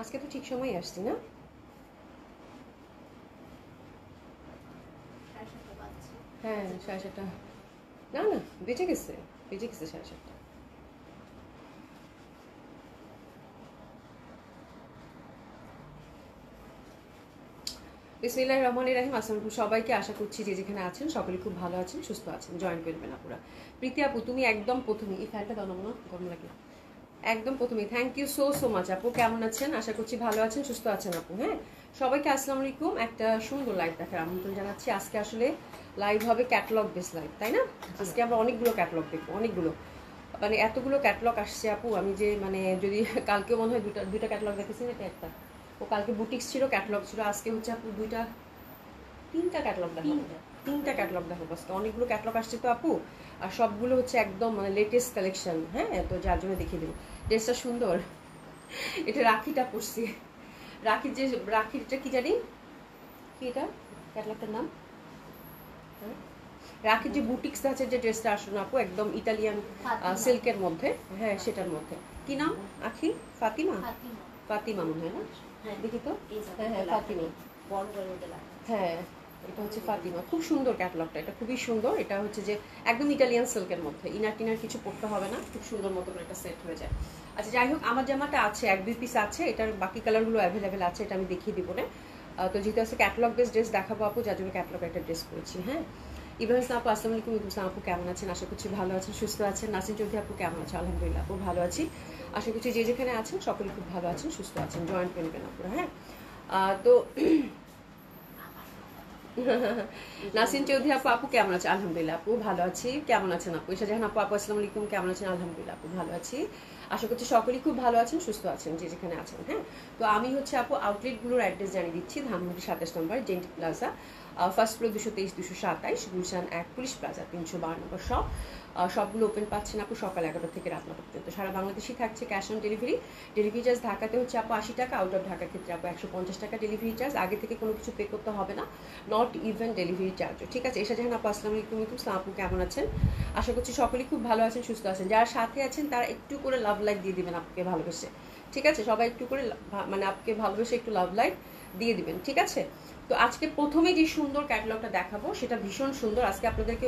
আজকে তো ঠিক সময় আসছি না? হ্যাঁ 7:30। না না, বেঁচে গেছে, বেঁচে গেছে 7:30। বিসমিল্লাহির রহমানির রহিম। আসসালামু আলাইকুম সবাইকে, আশা করছি যে যেখানে আছেন সকলে খুব ভালো আছেন, সুস্থ আছেন। জয়েন করবেন আপুরা। প্রীতি আপু তুমি একদম প্রথমে এই ফ্যানটা দাও না, মনে গরম লাগে। একদম প্রথমেই thank you so so much আপু, কেমন আছেন? আশা করছি ভালো আছেন, সুস্থ আছেন আপু। হ্যাঁ, সবাইকে আসসালামু আলাইকুম। একটা সুন্দর লাইভ দেখার আমন্ত্রণ জানাচ্ছি। আজকে আসলে লাইভ হবে ক্যাটালগ বেস লাইভ, তাই না? আজকে আমরা অনেকগুলো ক্যাটালগ দেখবো, অনেকগুলো, মানে এতগুলো ক্যাটালগ আসছে আপু। আমি যে মানে যদি কালকে মনে হয় দুইটা ক্যাটালগ দেখেছি, এটা একটা ও কালকে বুটিক্স ছিল, ক্যাটালগ ছিল। আজকে হচ্ছে আপু তিনটা ক্যাটালগ দেখাবো, তিনটা ক্যাটালগ দেখাবো আজকে। অনেকগুলো ক্যাটালগ আসছে তো আপু, আর সবগুলো হচ্ছে একদম মানে লেটেস্ট কালেকশন। হ্যাঁ, তো যার জন্য দেখিয়ে দেবো। ড্রেসটা সুন্দর, এটা রাখিটা পরছি। রাখিটা কি জানি কি, এটা ক্যাটালগটার নাম? হ্যাঁ, রাখির যে বুটিক্স আছে, যে ড্রেসটা আসলে আপু একদম ইটালিয়ান সিল্কের মধ্যে। হ্যাঁ, সেটার মধ্যে কি নাম? আখি ফাতিমা, ফাতিমা মনে হয় না? দেখি তো। হ্যাঁ হ্যাঁ, ফাতিমা। হ্যাঁ, এটা হচ্ছে ফাতিমা। খুব সুন্দর ক্যাটালগটা, এটা খুবই সুন্দর। এটা হচ্ছে যে একদম ইটালিয়ান সিল্কের মধ্যে, ইনার টিনার কিছু পড়তে হবে না, খুব সুন্দর মতো করে একটা সেট হয়ে যায়। আচ্ছা যাই হোক, আমার জামাটা আছে, 1-2 পিস আছে, এটার বাকি কালারগুলো অ্যাভেলেবেল আছে, এটা আমি দেখিয়ে দিব না। তো যেহেতু আছে ক্যাটালগ বেস ড্রেস দেখাবো আপু, যার জন্য ক্যাটালগ একটা ড্রেস করেছি। হ্যাঁ, ইব্রাহিম আপু আসসালামু আলাইকুম। ইসলাম আপু কেমন আছেন? আশা করছি ভালো আছেন, সুস্থ আছেন। নাসিন চৌধুরী আপু কেমন আছেন? আলহামদুলিল্লাহ আপু ভালো আছি। আশা করছি যে যেখানে আছেন সকলে খুব ভালো আছেন, সুস্থ আছেন। জয়েন করবেন আপুরা। হ্যাঁ, তো নাসিন চৌধুরী আপু, আপু কেমন আছে? আলহামদুলিল্লাহ আপু ভালো আছি। কেমন আছেন আপু? শাহজাহান আপু, আপু আসসালামু আলাইকুম, কেমন আছেন? আলহামদুলিল্লাহ আপু ভালো আছি। আশা করছি সকলেই খুব ভালো আছেন, সুস্থ আছেন, যে যেখানে আছেন। হ্যাঁ, তো আমি হচ্ছে আপু আউটলেটগুলোর অ্যাড্রেস জানিয়ে দিচ্ছি। ধানমন্ডি 27 নম্বর জেন্টি plaza, first floor 223-227, Gulshan 1 police plaza 312 নম্বর শপ। সবগুলো ওপেন পাচ্ছেন আপু সকাল 11টা থেকে রাত 9টা পর্যন্ত। সারা বাংলাদেশই থাকছে cash on delivery. Delivery charge ঢাকাতে হচ্ছে আপু 80 টাকা, আউট অফ ঢাকার ক্ষেত্রে আপু 150 টাকা ডেলিভারি চার্জ। আগে থেকে কোনো কিছু পে করতে হবে না, নট ইভেন ডেলিভারি চার্জও। ঠিক আছে, এসা জাহান আপু আসসালামু আলাইকুম। ইসলাম আপু কেমন আছেন? আশা করছি সকলেই খুব ভালো আছেন, সুস্থ আছেন। যারা সাথে আছেন তারা একটু করে লাভ লাইক দিয়ে দিবেন আপুকে ভালোবেসে। ঠিক আছে, সবাই একটু করে মানে আপুকে ভালোবেসে একটু লাভ লাইক দিয়ে দিবেন। ঠিক আছে, তো আজকে প্রথমে যে সুন্দর ক্যাটালগটা দেখাবো সেটা ভীষণ সুন্দর। আজকে আপনাদেরকে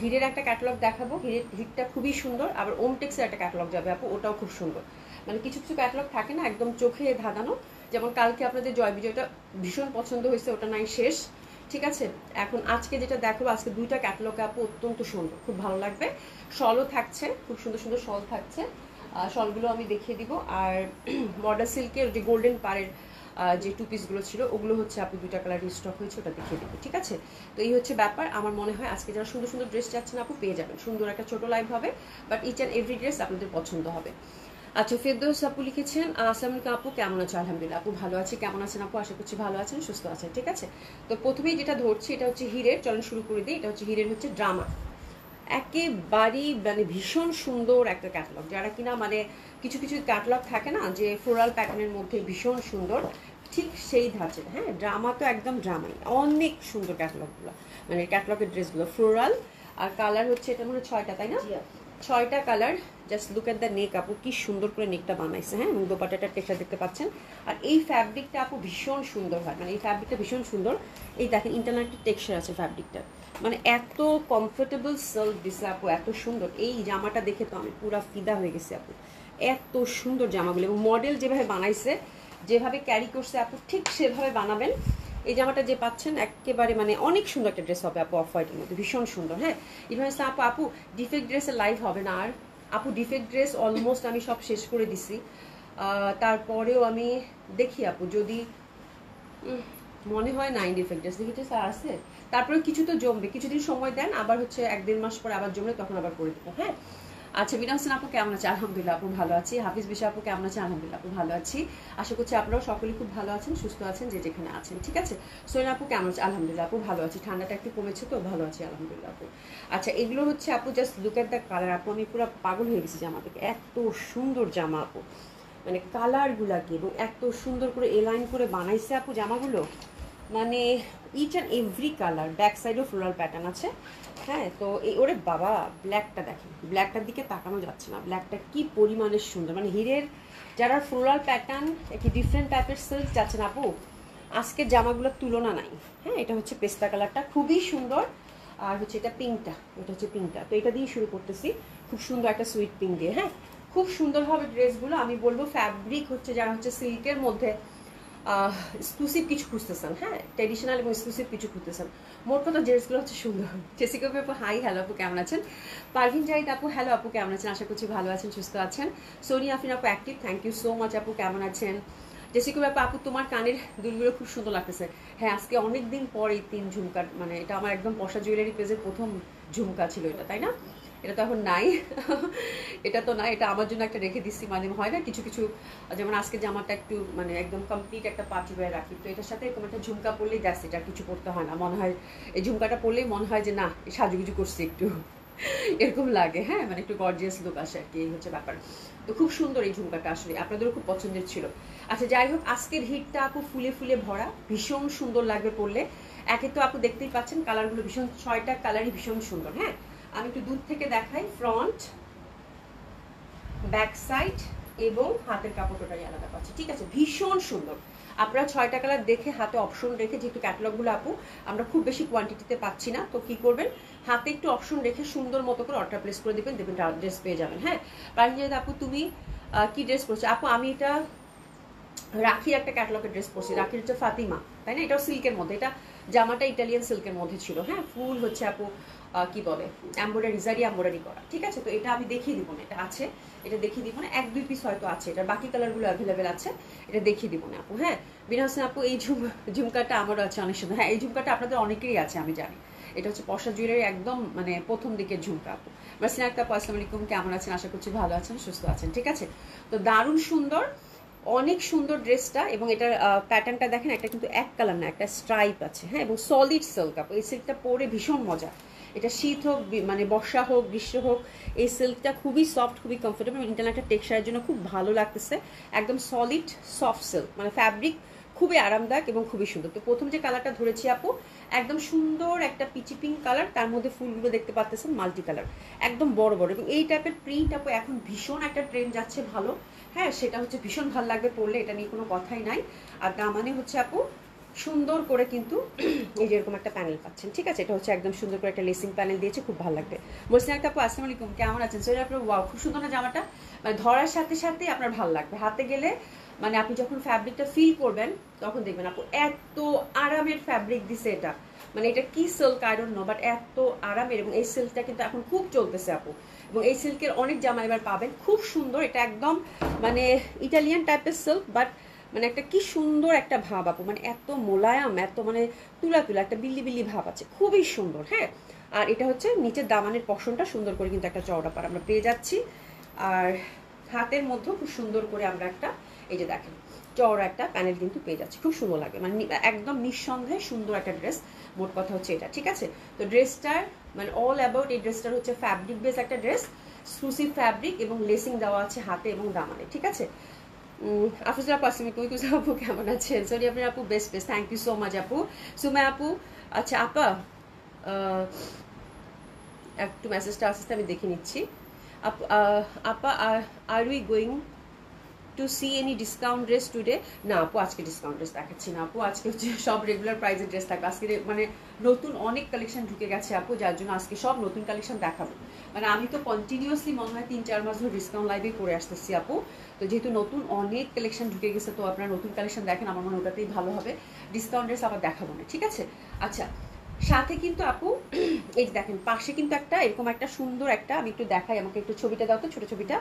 হিরের একটা ক্যাটালগ দেখাবো। হিরটা খুবই সুন্দর। আবার ওমটেক্সের একটা ক্যাটালগ যাবে আপু, ওটাও খুব সুন্দর। মানে কিছু কিছু ক্যাটালগ থাকে না একদম চোখে ধাঁধানো, যেমন কালকে আপনাদের জয় বিজয়টা ভীষণ পছন্দ হয়েছে, ওটা নাই শেষ। ঠিক আছে, এখন আজকে যেটা দেখাবো, আজকে দুইটা ক্যাটালগ আপু অত্যন্ত সুন্দর, খুব ভালো লাগবে। শলও থাকছে, খুব সুন্দর সুন্দর শল থাকছে। শলগুলো আমি দেখিয়ে দিব। আর মডার সিল্কের যে গোল্ডেন পাড়ের যে টু পিসগুলো ছিল, ওগুলো হচ্ছে আপনি দুইটা কালার স্টক হয়েছে, ওটা দেখিয়ে দেবো। ঠিক আছে, তো এই হচ্ছে ব্যাপার। আমার মনে হয় আজকে যারা সুন্দর সুন্দর ড্রেস চাচ্ছেন আপু পেয়ে যাবেন। সুন্দর একটা ছোট লাইভ হবে, but each and every dress আপনাদের পছন্দ হবে। আচ্ছা, ফেরদৌস আপু লিখেছেন আসসালামু আলাইকুম আপু, কেমন আছো? আলহামদুলিল্লাহ আপু ভালো আছি। কেমন আছেন আপু? আশা করছি ভালো আছেন, সুস্থ আছেন। ঠিক আছে, তো প্রথমেই যেটা ধরছি এটা হচ্ছে হিরের। চলুন শুরু করে দিই। এটা হচ্ছে হিরের হচ্ছে ড্রামা, একেবারেই মানে ভীষণ সুন্দর একটা ক্যাটালগ। যারা কিনা মানে কিছু কিছু ক্যাটালগ থাকে না যে ফ্লোরাল প্যাটার্নের মধ্যে ভীষণ সুন্দর, ঠিক সেই ধাঁচের। হ্যাঁ, ড্রামা তো একদম ড্রামাই, অনেক সুন্দর ক্যাটালগুলো, মানে ক্যাটালগের ড্রেসগুলো ফ্লোরাল। আর কালার হচ্ছে এটা মনে হয় 6টা, তাই না? 6টা colour. Just look at the neck আপু, কি সুন্দর করে নেকটা বানাইছে। হ্যাঁ, এবং দোপাট্টাটার টেক্সচার দেখতে পাচ্ছেন। আর এই ফ্যাব্রিকটা আপু ভীষণ সুন্দর হয়, মানে এই ফ্যাব্রিকটা ভীষণ সুন্দর। এই দেখেন ইন্টারনাল একটা টেক্সচার আছে ফ্যাব্রিকটার, মানে এত কমফোর্টেবল সিল্ক দিছে আপু, এত সুন্দর। এই জামাটা দেখে তো আমি পুরা ফিদা হয়ে গেছি আপু, এত সুন্দর জামাগুলো। এবং মডেল যেভাবে বানাইছে, যেভাবে ক্যারি করছে আপু, ঠিক সেভাবে বানাবেন। এই জামাটা যে পাচ্ছেন একেবারে মানে অনেক সুন্দর একটা ড্রেস হবে আপু, অফ হোয়াইটের মধ্যে ভীষণ সুন্দর। হ্যাঁ, ইভেন আপু আপু ডিফেক্ট ড্রেসের লাইভ হবে না আর আপু। ডিফেক্ট ড্রেস অলমোস্ট আমি সব শেষ করে দিছি। তারপরেও আমি দেখি আপু, যদি মনে হয় না ডিফেক্ট ড্রেস দেখি স্যার আছে, তারপরে কিছু তো জমবে, কিছুদিন সময় দেন, আবার হচ্ছে 1-1.5 মাস পর আবার জমলে তখন আবার করে দেবো। হ্যাঁ, আচ্ছা বিনা হোসেন আপু কেমন আছে? আলহামদুলিল্লাহ আপু ভালো আছি। হাফিজ বিশা আপু কেমন আছে? আলহামদুলিল্লাহ আপু ভালো আছি। আশা করছি আপনারাও সকলেই খুব ভালো আছেন, সুস্থ আছেন, যে যেখানে আছেন। ঠিক আছে, সোহেল আপু কেমন আছে? আলহামদুলিল্লাহ আপু ভালো আছি। ঠান্ডাটা একটু কমেছে তো ভালো আছি, আলহামদুলিল্লাহ আপু। আচ্ছা, এগুলো হচ্ছে আপু just look at the colour আপু, আমি পুরো পাগল হয়ে গেছি জামা থেকে, এত সুন্দর জামা আপু, মানে কালারগুলাকে এবং এত সুন্দর করে এলাইন করে বানাইছে আপু জামাগুলো, মানে each and every colour. Back সাইডেও ফ্লোরাল প্যাটার্ন আছে, হ্যাঁ, তো এই ওরে বাবা, ব্ল্যাকটা দেখেন, ব্ল্যাকটার দিকে তাকানো যাচ্ছে না, ব্ল্যাকটা কি পরিমাণের সুন্দর, মানে হিরের যারা ফ্লোরাল প্যাটার্ন একটি ডিফারেন্ট টাইপের সিল্ক যাচ্ছেন আপু, আজকের জামাগুলোর তুলনা নাই। হ্যাঁ, এটা হচ্ছে পেস্তা কালারটা, খুবই সুন্দর। আর হচ্ছে এটা পিঙ্কটা, এটা হচ্ছে পিঙ্কটা, তো এটা দিয়ে শুরু করতেছি, খুব সুন্দর একটা সুইট পিঙ্ক দিয়ে। হ্যাঁ, খুব সুন্দর হবে ড্রেসগুলো। আমি বলবো ফ্যাব্রিক হচ্ছে যারা হচ্ছে সিল্কের মধ্যে এক্সক্লুসিভ কিছু খুঁজতেছেন, হ্যাঁ, ট্রেডিশনাল এবং এক্সক্লুসিভ কিছু খুঁজতেছেন, মোট কথা ড্রেসগুলো হচ্ছে সুন্দর। জেসিকা আপু হাই, হ্যালো আপু কেমন আছেন? পারভিন জাহিদ আপু হ্যালো আপু কেমন আছেন? আশা করছি ভালো আছেন, সুস্থ আছেন। সোনি আফরিন আপু active, thank you so much আপু, কেমন আছেন? জেসিকা আপু, আপু তোমার কানের দুলগুলো খুব সুন্দর লাগতেছে। হ্যাঁ, আজকে অনেকদিন পর এই 3 ঝুমকার, মানে এটা আমার একদম পশা জুয়েলারি পেজের প্রথম ঝুমকা ছিল এটা, তাই না? এটা তো এখন নাই। এটা তো নাই, এটা আমার জন্য একটা রেখে দিচ্ছি, মানে হয় না কিছু কিছু, যেমন আজকে জামাটা একটু মানে একদম কমপ্লিট একটা পার্টি ওয়্যার রাখি, তো এটার সাথে এরকম একটা ঝুমকা পরলেই যাচ্ছে, এটা কিছু করতে হয় না, মনে হয় এই ঝুমকাটা পরলেই মনে হয় যে না সাজুগুজু করছি একটু, এরকম লাগে। হ্যাঁ, মানে একটু গর্জিয়াস লুক আসে আর কি, এই হচ্ছে ব্যাপার। তো খুব সুন্দর এই ঝুমকাটা, আসলে আপনাদেরও খুব পছন্দের ছিল। আচ্ছা যাই হোক, আজকের হিটটা আপু ফুলে ফুলে ভরা, ভীষণ সুন্দর লাগবে পরলে। একে তো আপু দেখতেই পাচ্ছেন কালারগুলো ভীষণ, 6টা কালারই ভীষণ সুন্দর। হ্যাঁ, আমি একটু দূর থেকে দেখাই, ফ্রন্ট, ব্যাক সাইড এবং হাতের কাপড়টাই আলাদা পাচ্ছি, ঠিক আছে, ভীষণ সুন্দর। আপনারা 6টা কালার দেখে হাতে অপশন রেখে, যেহেতু ক্যাটালগুলো আপু আমরা খুব বেশি কোয়ান্টিটিতে পাচ্ছি না, তো কি করবেন, হাতে একটু অপশন রেখে সুন্দর মতো করে অর্ডার প্লেস করে দেবেন, দেখবেন ড্রেস পেয়ে যাবেন। হ্যাঁ, পারহিন আপু তুমি কি ড্রেস পরছো? আপু আমি এটা রাখির একটা ক্যাটালগের ড্রেস পরছি, রাখির হচ্ছে ফাতিমা, তাই না? এটাও সিল্কের মধ্যে, এটা জামাটা ইটালিয়ান সিল্কের মধ্যে ছিল। হ্যাঁ, ফুল হচ্ছে আপু কি বলে এমব্রয়ডারি, জারি এমব্রয়ডারি করা, ঠিক আছে। তো এটা আমি দেখিয়ে দিব না, এটা আছে, এটা দেখিয়ে দিব না, 1-2 পিস হয়তো আছে, এটার বাকি কালারগুলো অ্যাভেলেবেল আছে, এটা দেখিয়ে দিব না আপু। হ্যাঁ, বিনা হোসেন আপু এই ঝুমকাটা আমারও আছে অনেক সুন্দর। হ্যাঁ, এই ঝুমকাটা আপনাদের অনেকেরই আছে আমি জানি, এটা হচ্ছে পশা জুয়েলারি একদম মানে প্রথম দিকের ঝুমকা আপু। মাসিনা আক্তার আপু আসসালামু আলাইকুম, কেমন আছেন? আশা করছি ভালো আছেন, সুস্থ আছেন, ঠিক আছে। তো দারুণ সুন্দর, অনেক সুন্দর ড্রেসটা, এবং এটার প্যাটার্নটা দেখেন, একটা কিন্তু এক কালার না, একটা স্ট্রাইপ আছে। হ্যাঁ, এবং সলিড সিল্ক আপু, এই সিল্কটা পরে ভীষণ মজা। এটা শীত হোক মানে বর্ষা হোক গ্রীষ্ম হোক, এই সিল্কটা খুবই সফট, খুবই কমফোর্টেবল, ইন্টারনেটের টেক্সচারের জন্য খুব ভালো লাগতেছে। একদম সলিড সফট সিল্ক, মানে ফ্যাব্রিক খুবই আরামদায়ক এবং খুবই সুন্দর। তো প্রথম যে কালারটা ধরেছি আপু, একদম সুন্দর একটা পিচি পিঙ্ক কালার, তার মধ্যে ফুলগুলো দেখতে পাচ্ছেন মাল্টি কালার, একদম বড় বড়, এবং এই টাইপের প্রিন্ট আপু এখন ভীষণ একটা ট্রেন্ড যাচ্ছে ভালো। হ্যাঁ, সেটা হচ্ছে ভীষণ ভালো লাগবে পরলে, এটা নিয়ে কোনো কথাই নাই। আর দামানে হচ্ছে আপু সুন্দর করে কিন্তু এই যে এরকম একটা প্যানেল পাচ্ছেন, ঠিক আছে। এটা হচ্ছে একদম সুন্দর করে একটা লেসিং প্যানেল দিয়েছে, খুব ভালো লাগবে। মসলিনা একটা আপু আসসালামু আলাইকুম, কেমন আছেন? সরি আপনার, ওয়াও খুব সুন্দর না জামাটা, মানে ধরার সাথে সাথে আপনার ভালো লাগবে, হাতে গেলে মানে আপনি যখন ফ্যাব্রিকটা ফিল করবেন তখন দেখবেন আপু এত আরামের ফ্যাব্রিক দিছে এটা, মানে এটা কি silk I don't know, but এত আরামের। এবং এই সিল্কটা কিন্তু এখন খুব চলতেছে আপু, এবং এই সিল্কের অনেক জামা এবার পাবেন, খুব সুন্দর। এটা একদম মানে ইটালিয়ান টাইপের সিল্ক, বাট মানে একটা কি সুন্দর একটা ভাব আপু, মানে এত মোলায়াম, এত মানে তুলা তুলা একটা বিল্লি বিল্লি ভাব আছে, খুবই সুন্দর। হ্যাঁ, আর এটা হচ্ছে নিচের দামানের পশনটা সুন্দর করে কিন্তু একটা চওড়া পার আমরা পেয়ে যাচ্ছি, আর হাতের মধ্যেও খুব সুন্দর করে আমরা একটা এই যে দেখেন চওড়া একটা প্যানেল কিন্তু পেয়ে যাচ্ছি, খুব সুন্দর লাগে, মানে একদম নিঃসন্দেহে সুন্দর একটা ড্রেস, মোট কথা হচ্ছে এটা, ঠিক আছে। তো ড্রেসটার মানে অল অ্যাবাউট এই ড্রেসটার হচ্ছে ফ্যাব্রিক বেস একটা ড্রেস, এক্সক্লুসিভ ফ্যাব্রিক এবং লেসিং দেওয়া আছে হাতে এবং দামানে, ঠিক আছে। আফিজুল আপু আসসালামু আলাইকুম, আপু কেমন আছেন? সরি আপনার আপু best best, thank you so much আপু। সুমা আপু, আচ্ছা আপা একটু মেসেজটা আসতে আমি দেখে নিচ্ছি। আপা আর we going to see any discount dress today? না আপু, আজকে ডিসকাউন্ট ড্রেস দেখাচ্ছি না আপু, আজকে হচ্ছে সব রেগুলার প্রাইসের ড্রেস থাকবে। আজকে মানে নতুন অনেক কালেকশন ঢুকে গেছে আপু, যার জন্য আজকে সব নতুন কালেকশন দেখাবো। মানে আমি তো কন্টিনিউয়াসলি মনে হয় 3-4 মাস ধরে ডিসকাউন্ট লাইভে করে আসতেছি আপু, তো যেহেতু নতুন অনেক কালেকশন ঢুকে গেছে, তো আপনারা নতুন কালেকশন দেখেন, আমার মনে হয় ওটাতেই ভালো হবে। ডিসকাউন্ট ড্রেস আবার দেখাবো না, ঠিক আছে। আচ্ছা, সাথে কিন্তু আপু এই দেখেন পাশে কিন্তু একটা এরকম একটা সুন্দর একটা, আমি একটু দেখাই, আমাকে একটু ছবিটা দাও তো, ছোট ছবিটা,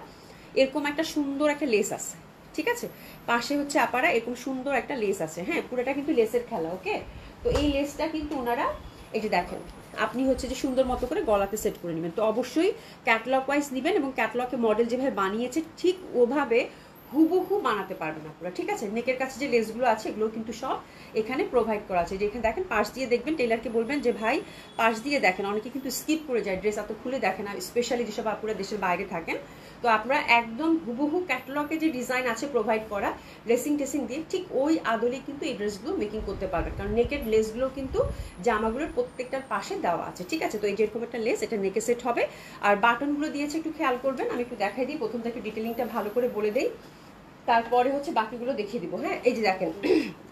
এরকম একটা সুন্দর একটা লেস আছে, ঠিক আছে। পাশে হচ্ছে আপারা এরকম সুন্দর একটা লেস আছে। হ্যাঁ, পুরোটা কিন্তু লেসের খেলা, ওকে। তো এই লেসটা কিন্তু ওনারা এই যে দেখেন, আপনি হচ্ছে যে সুন্দর মতো করে গলাতে সেট করে নেবেন। তো অবশ্যই ক্যাটালগ ওয়াইজ নেবেন, এবং ক্যাটালগে মডেল যেভাবে বানিয়েছে ঠিক ওভাবে হুবহু বানাতে পারবেন আপনারা, ঠিক আছে। নেকের কাছে যে লেসগুলো আছে এগুলো কিন্তু সব এখানে প্রোভাইড করা আছে। যে এখানে দেখেন পাশ দিয়ে দেখবেন, টেলারকে বলবেন যে ভাই পাশ দিয়ে দেখেন, অনেকে কিন্তু স্কিপ করে যায়, ড্রেস এত খুলে দেখেন না, স্পেশালি যেসব আপুরা দেশের বাইরে থাকেন। তো আপনারা একদম হুবহু ক্যাটালগে যে ডিজাইন আছে প্রোভাইড করা লেসিং টেসিং দিয়ে ঠিক ওই আদলে কিন্তু এই ড্রেসগুলো মেকিং করতে পারবেন, কারণ নেকের লেসগুলো কিন্তু জামাগুলোর প্রত্যেকটার পাশে দেওয়া আছে, ঠিক আছে। তো এই যেরকম একটা লেস, এটা নেকে সেট হবে। আর বাটনগুলো দিয়েছে একটু খেয়াল করবেন, আমি একটু দেখাই দিই, প্রথম থেকে ডিটেলিংটা ভালো করে বলে দিই, তারপরে হচ্ছে বাকিগুলো দেখিয়ে দিব। হ্যাঁ, এই যে দেখেন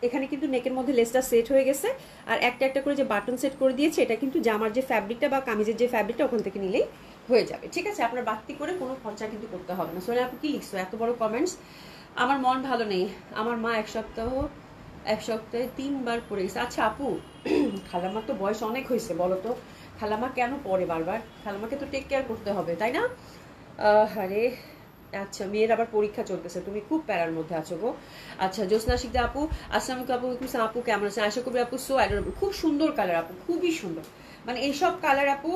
এখানে কিন্তু নেকের মধ্যে লেসটা সেট হয়ে গেছে, আর একটা একটা করে যে বাটন সেট করে দিয়েছে এটা কিন্তু জামার যে ফ্যাব্রিকটা বা কামিজের যে ফ্যাব্রিকটা ওখান থেকে নিলেই হয়ে যাবে, ঠিক আছে। আপনার বাড়তি করে কোনো খরচা কিন্তু করতে হবে না। সোনা আপু কি লিখছো, এত বড় কমেন্টস? আমার মন ভালো নেই, আমার মা এক সপ্তাহে 3 বার পড়ে গেছে। আচ্ছা আপু, খালামার তো বয়স অনেক হয়েছে, বলো তো খালামা কেন পড়ে বারবার? খালামাকে তো টেক কেয়ার করতে হবে, তাই না? আরে আচ্ছা, মেয়ের আবার পরীক্ষা চলতেছে, তুমি খুব প্যারার মধ্যে আছো গো। আচ্ছা, জ্যোৎস্না শিকদা আপু আসসালামু আলাইকুম। আপু কেমন আছেন? আশা করি আপু সো অ্যাডোরেবল, খুব সুন্দর কালার আপু, খুবই সুন্দর। মানে এইসব কালার আপু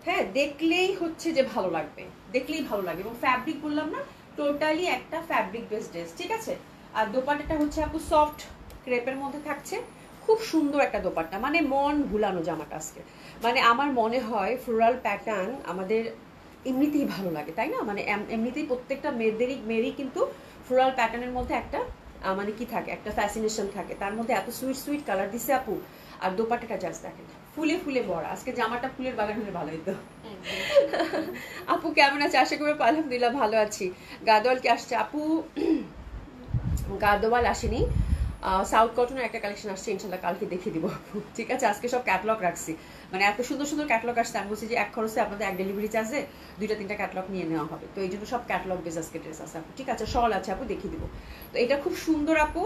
হ্যাঁ দেখলেই হচ্ছে যে ভালো লাগবে, দেখলেই ভালো লাগবে। এবং ফ্যাব্রিক বললাম না, টোটালি একটা ফ্যাব্রিক বেসড ড্রেস, ঠিক আছে। আর দোপাট্টাটা হচ্ছে আপু সফট ক্রেপের মধ্যে থাকছে, খুব সুন্দর একটা দোপাট্টা, মানে মন ভুলানো জামাটা আজকে। মানে আমার মনে হয় ফ্লোরাল প্যাটার্ন আমাদের এমনিতেই ভালো লাগে, তাই না? মানে এমনিতেই প্রত্যেকটা মেয়েরই কিন্তু ফ্লোরাল প্যাটার্নের মধ্যে একটা মানে কি থাকে, একটা ফ্যাসিনেশন থাকে। তার মধ্যে এত সুইট সুইট কালার দিছে আপু, আর দোপাট্টাটা জাস্ট দেখেন ফুলে ফুলে ভরা। আজকে জামাটা ফুলের বাগান হলে ভালো হতো। আপু কেমন আছে? আশা করি আলহামদুলিল্লাহ ভালো আছি। গাদোয়াল কি আসছে আপু? গাদোয়াল আসেনি, সাউথ কটনের একটা কালেকশন আসছে, ইনশাল্লাহ কালকে দেখিয়ে দিব, ঠিক আছে। আজকে সব ক্যাটালগ রাখছি, মানে এত সুন্দর সুন্দর ক্যাটালগ আসছে, আমি বলছি যে এক খরচে আপনাদের এক ডেলিভারি চার্জে 2-3টা ক্যাটালগ নিয়ে নেওয়া হবে। তো এই জন্য সব ক্যাটালগ বেস আজকে ড্রেস আছে আপু, ঠিক আছে। শল আছে আপু, দেখিয়ে দিব। তো এটা খুব সুন্দর আপু,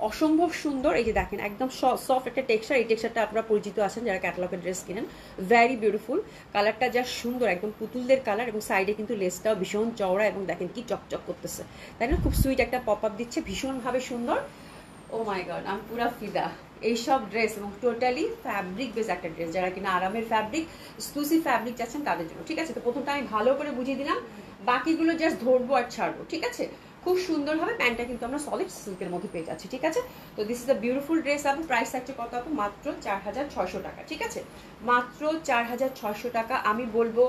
অসম্ভব সুন্দর। এই যে দেখেন একদম সফট একটা টেক্সচার, এই টেক্সচারটা আপনারা পরিচিত আছেন যারা ক্যাটালগের ড্রেস কিনেন। ভেরি বিউটিফুল, কালারটা যা সুন্দর, একদম পুতুলদের কালার, এবং সাইডে কিন্তু লেসটাও ভীষণ চওড়া, এবং দেখেন কি চকচক করতেছে, তাই না? খুব সুইট একটা পপ আপ দিচ্ছে, ভীষণভাবে সুন্দর। ও মাই গড, আমি পুরা ফিদা এইসব ড্রেস, এবং টোটালি ফ্যাব্রিক বেস একটা ড্রেস, যারা কিনা আরামের ফ্যাব্রিক, এক্সক্লুসিভ ফ্যাব্রিক চাচ্ছেন তাদের জন্য, ঠিক আছে। তো প্রথমটা আমি ভালো করে বুঝিয়ে দিলাম, বাকিগুলো জাস্ট ধরবো আর ছাড়বো, ঠিক আছে। খুব সুন্দর হবে, প্যান্টটা কিন্তু আমরা সলিড সিল্কের মধ্যে পেয়ে যাচ্ছি, ঠিক আছে। তো this is the beautiful dress আপু। প্রাইস থাকছে কত আপু? মাত্র 4600 টাকা, ঠিক আছে। মাত্র 4600 টাকা। আমি বলবো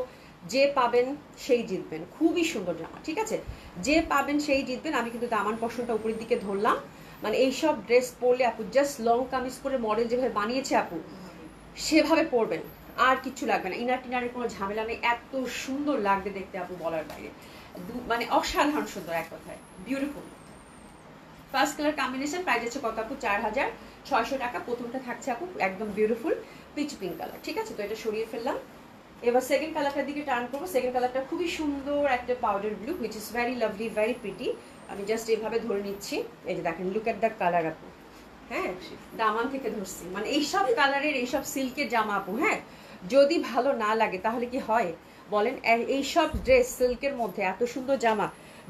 যে পাবেন সেই জিতবেন, খুবই সুন্দর জামা, ঠিক আছে। যে পাবেন সেই জিতবেন। আমি কিন্তু দামান পশনটা উপরের দিকে ধরলাম, মানে এইসব ড্রেস পরলে আপু জাস্ট লং কামিজ করে মডেল যেভাবে বানিয়েছে আপু সেভাবে পরবেন, আর কিছু লাগবে না, ইনার টিনারের কোনো ঝামেলা নেই। এত সুন্দর লাগবে দেখতে আপু, বলার বাইরে, মানে অসাধারণ সুন্দর, এক কথায় beautiful. First colour combination, price হচ্ছে কত আপু? 4600 টাকা। প্রথমটা থাকছে আপু একদম বিউটিফুল পিচ পিঙ্ক কালার, ঠিক আছে। তো এটা সরিয়ে ফেললাম। এবার সেকেন্ড কালারটার দিকে টার্ন করবো। সেকেন্ড কালারটা খুবই সুন্দর একটা powder blue, which is very lovely, very pretty. আমি জাস্ট এইভাবে ধরে নিচ্ছি, এই যে দেখেন, লুক এট দ্য কালার আপু। হ্যাঁ, দামান থেকে ধরছি, মানে এইসব কালারের এইসব সিল্কের জামা আপু, হ্যাঁ যদি ভালো না লাগে তাহলে কি হয় বলেন? এইসব ড্রেস সিল্কের মধ্যে এত সুন্দর জামা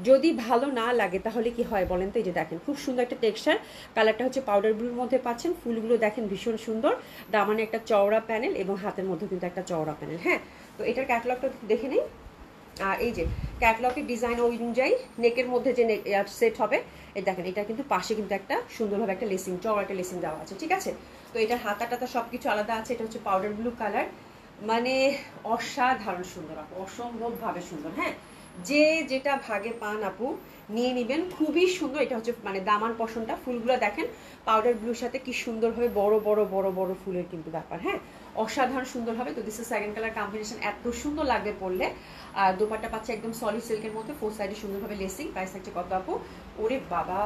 যদি ভালো না লাগে তাহলে কি হয় বলেন তো? এই যে দেখেন খুব সুন্দর একটা টেক্সচার, কালারটা হচ্ছে পাউডার ব্লুর মধ্যে পাচ্ছেন, ফুলগুলো দেখেন ভীষণ সুন্দর, দামানে একটা চওড়া প্যানেল, এবং হাতের মধ্যে কিন্তু একটা চওড়া প্যানেল। হ্যাঁ, তো এটার ক্যাটালগটা দেখে নেই। আর এই যে ক্যাটালগের ডিজাইন অনুযায়ী নেকের মধ্যে যে সেট হবে, এই দেখেন এটা কিন্তু পাশে কিন্তু একটা সুন্দরভাবে একটা লেসিং, চওড়া একটা লেসিং দেওয়া আছে, ঠিক আছে। তো এটার হাতা টাতা সবকিছু আলাদা আছে। এটা হচ্ছে পাউডার ব্লু কালার, মানে অসাধারণ সুন্দর আপু, অসম্ভবভাবে সুন্দর। হ্যাঁ, যে যেটা ভাগে পান আপু নিয়ে নিবেন, খুবই সুন্দর। এটা হচ্ছে মানে দামান পশনটা, ফুলগুলো দেখেন পাউডার ব্লুর সাথে কি সুন্দরভাবে বড় বড় বড় বড় ফুলের কিন্তু ব্যাপার। হ্যাঁ, অসাধারণ সুন্দর হবে। তো this is second colour combination, এত সুন্দর লাগবে পরলে। আর দোপাট্টা পাচ্ছে একদম সলিড সিল্কের মধ্যে, ফোর সাইডে সুন্দরভাবে লেসিং। প্রাইস থাকছে কত আপু? ওরে বাবা,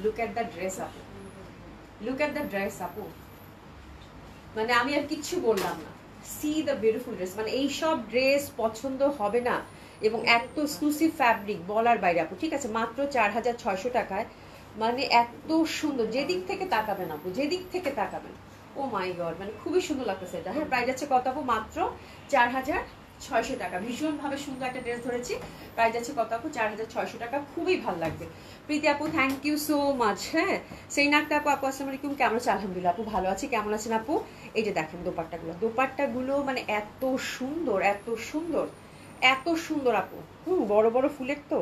লুক এট দ্য ড্রেস আপু, লুক এট দ্য ড্রেস আপু, মানে আমি আর কিচ্ছু বললাম না। সি দ্য বিউটিফুল ড্রেস, মানে এইসব ড্রেস পছন্দ হবে না, এবং এত এক্সক্লুসিভ ফ্যাব্রিক বলার বাইরে আপু, ঠিক আছে। মাত্র 4600 টাকায়, মানে এত সুন্দর, যেদিক থেকে তাকাবেন আপু, যেদিক থেকে তাকাবেন, ও মাই গড, মানে খুবই সুন্দর লাগতেছে এটা। হ্যাঁ, প্রাইস আছে কত আপু? মাত্র 4600 টাকা। ভীষণ ভাবে সুন্দর একটা ড্রেস ধরেছি। প্রাইস আছে কত আপু? 4600 টাকা। খুবই ভালো লাগবে। প্রীতি আপু থ্যাংক ইউ সো মাচ। হ্যাঁ, সেইনাক্তা আপু আসসালামু আলাইকুম, কেমন আছেন? আলহামদুলিল্লাহ আপু ভালো আছি, কেমন আছেন আপু? এই যে দেখেন দোপাট্টাগুলো, দোপাট্টাগুলো মানে এত সুন্দর, এত সুন্দর, এত সুন্দর আপু। বড় বড় ফুলের তো,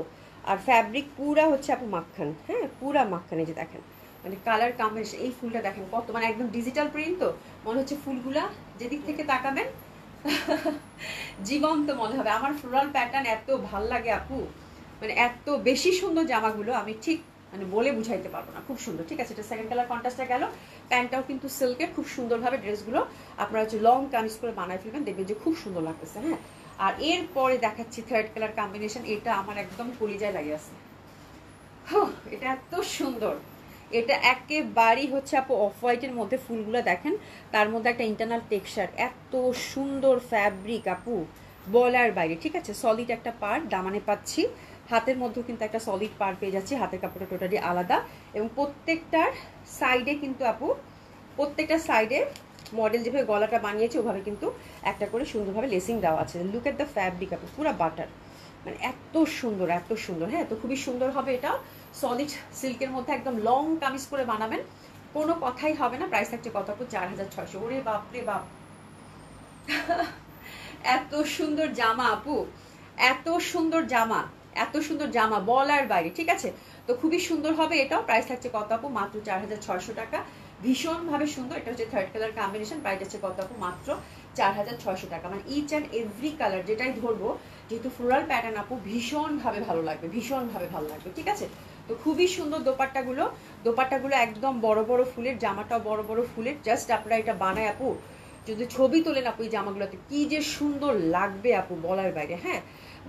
আর ফ্যাব্রিক পুরা হচ্ছে আপু মাখন, হ্যাঁ পুরা মাখন। এই যে দেখেন মানে কালার কম্বিনেশন, এই ফুলটা দেখেন কত মানে একদম ডিজিটাল প্রিন্ট, তো মনে হচ্ছে ফুলগুলা যেদিক থেকে তাকাবেন জীবন্ত মনে হবে। আমার ফ্লোরাল প্যাটার্ন এত ভাল লাগে আপু, মানে এত বেশি সুন্দর জামাগুলো আমি ঠিক মানে বলে বুঝাইতে পারবো না, খুব সুন্দর। ঠিক আছে, এটা সেকেন্ড কালার কন্ট্রাস্টটা গেল। প্যান্টটাও কিন্তু সিল্কের, খুব সুন্দরভাবে ড্রেসগুলো আপনারা হচ্ছে লং কামিজ করে বানায় ফেলবেন, দেখবেন যে খুব সুন্দর লাগতেছে। হ্যাঁ, আর এরপরে দেখাচ্ছি থার্ড কালার কম্বিনেশন, এটা আমার একদম কলিজায় লাগে আছে। এটা এত সুন্দর, এটা একেবারেই হচ্ছে আপু অফ হোয়াইটের মধ্যে ফুলগুলো দেখেন, তার মধ্যে একটা ইন্টারনাল টেক্সচার, এত সুন্দর ফ্যাব্রিক আপু বলার বাইরে। ঠিক আছে, সলিড একটা পার্ট দামানে পাচ্ছি, হাতের মধ্যেও কিন্তু একটা সলিড পার্ট পেয়ে যাচ্ছি, হাতের কাপড়টা টোটালি আলাদা। এবং প্রত্যেকটার সাইডে কিন্তু আপু, প্রত্যেকটা সাইডে মডেল যেভাবে গলাটা বানিয়েছে ওভাবে কিন্তু একটা করে সুন্দরভাবে লেসিং দেওয়া আছে। লুক এট দ্য ফ্যাব্রিক আপু, পুরো বাটার, মানে এত সুন্দর এত সুন্দর। হ্যাঁ, তো খুবই সুন্দর হবে এটা, সলিড সিল্কের মধ্যে একদম লং কামিজ করে বানাবেন, কোনো কথাই হবে না। প্রাইস থাকছে কত আপু? 4600। ওরে বাপরে বাপ এত সুন্দর জামা আপু, এত সুন্দর জামা, এত সুন্দর জামা বলার বাইরে। ঠিক আছে, তো খুবই সুন্দর হবে এটাও। প্রাইস থাকছে কত আপু? মাত্র 4600 টাকা। ভীষণভাবে সুন্দর, এটা হচ্ছে থার্ড কালার কম্বিনেশন। প্রাইস হচ্ছে কত আপু? মাত্র 4600 টাকা। মানে ইচ অ্যান্ড এভরি কালার যেটাই ধরবো, যেহেতু ফ্লোরাল প্যাটার্ন আপু, ভীষণভাবে ভালো লাগবে, ভীষণভাবে ভালো লাগবে। ঠিক আছে, তো খুবই সুন্দর দোপাট্টাগুলো, দোপাট্টাগুলো একদম বড় বড় ফুলের, জামাটাও বড় বড় ফুলের। জাস্ট আপনারা এটা বানায় আপু যদি ছবি তোলেন আপু এই জামাগুলোতে, কি যে সুন্দর লাগবে আপু বলার বাইরে। হ্যাঁ,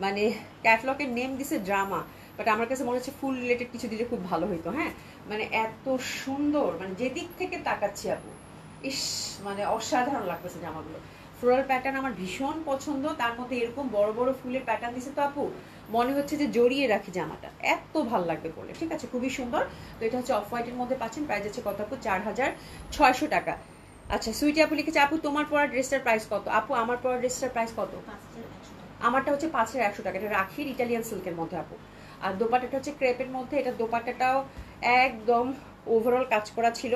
মানে ক্যাটলগের নেম দিছে ড্রামা, বাট আমার কাছে মনে হচ্ছে ফুল রিলেটেড কিছু দিলে খুব ভালো হইতো। হ্যাঁ, মানে এত সুন্দর, মানে যেদিক থেকে তাকাচ্ছি আপু, ইস মানে অসাধারণ লাগতেছে জামাগুলো। ফ্লোরাল প্যাটার্ন আমার ভীষণ পছন্দ, তার মধ্যে এরকম বড় বড় ফুলের প্যাটার্ন দিছে তো আপু, মনে হচ্ছে যে জড়িয়ে রাখি জামাটা, এত ভাল লাগবে বলে। ঠিক আছে, খুবই সুন্দর। তো এটা হচ্ছে অফ হোয়াইটের মধ্যে পাচ্ছেন, প্রাইস আছে কত আপু? 4600 টাকা। আচ্ছা, সুইটি আপু লিখেছে, আপু তোমার পরা ড্রেসটার প্রাইস কত? আপু আমার পরা ড্রেসটার প্রাইস কত? আমারটা হচ্ছে 5100 টাকা। এটা রাখির ইটালিয়ান সিল্কের মধ্যে আপু। আর দোপাট্টাটা হচ্ছে ক্রেপের মধ্যে, এটা দোপাট্টাটাও একদম ওভারঅল কাজ করা ছিল,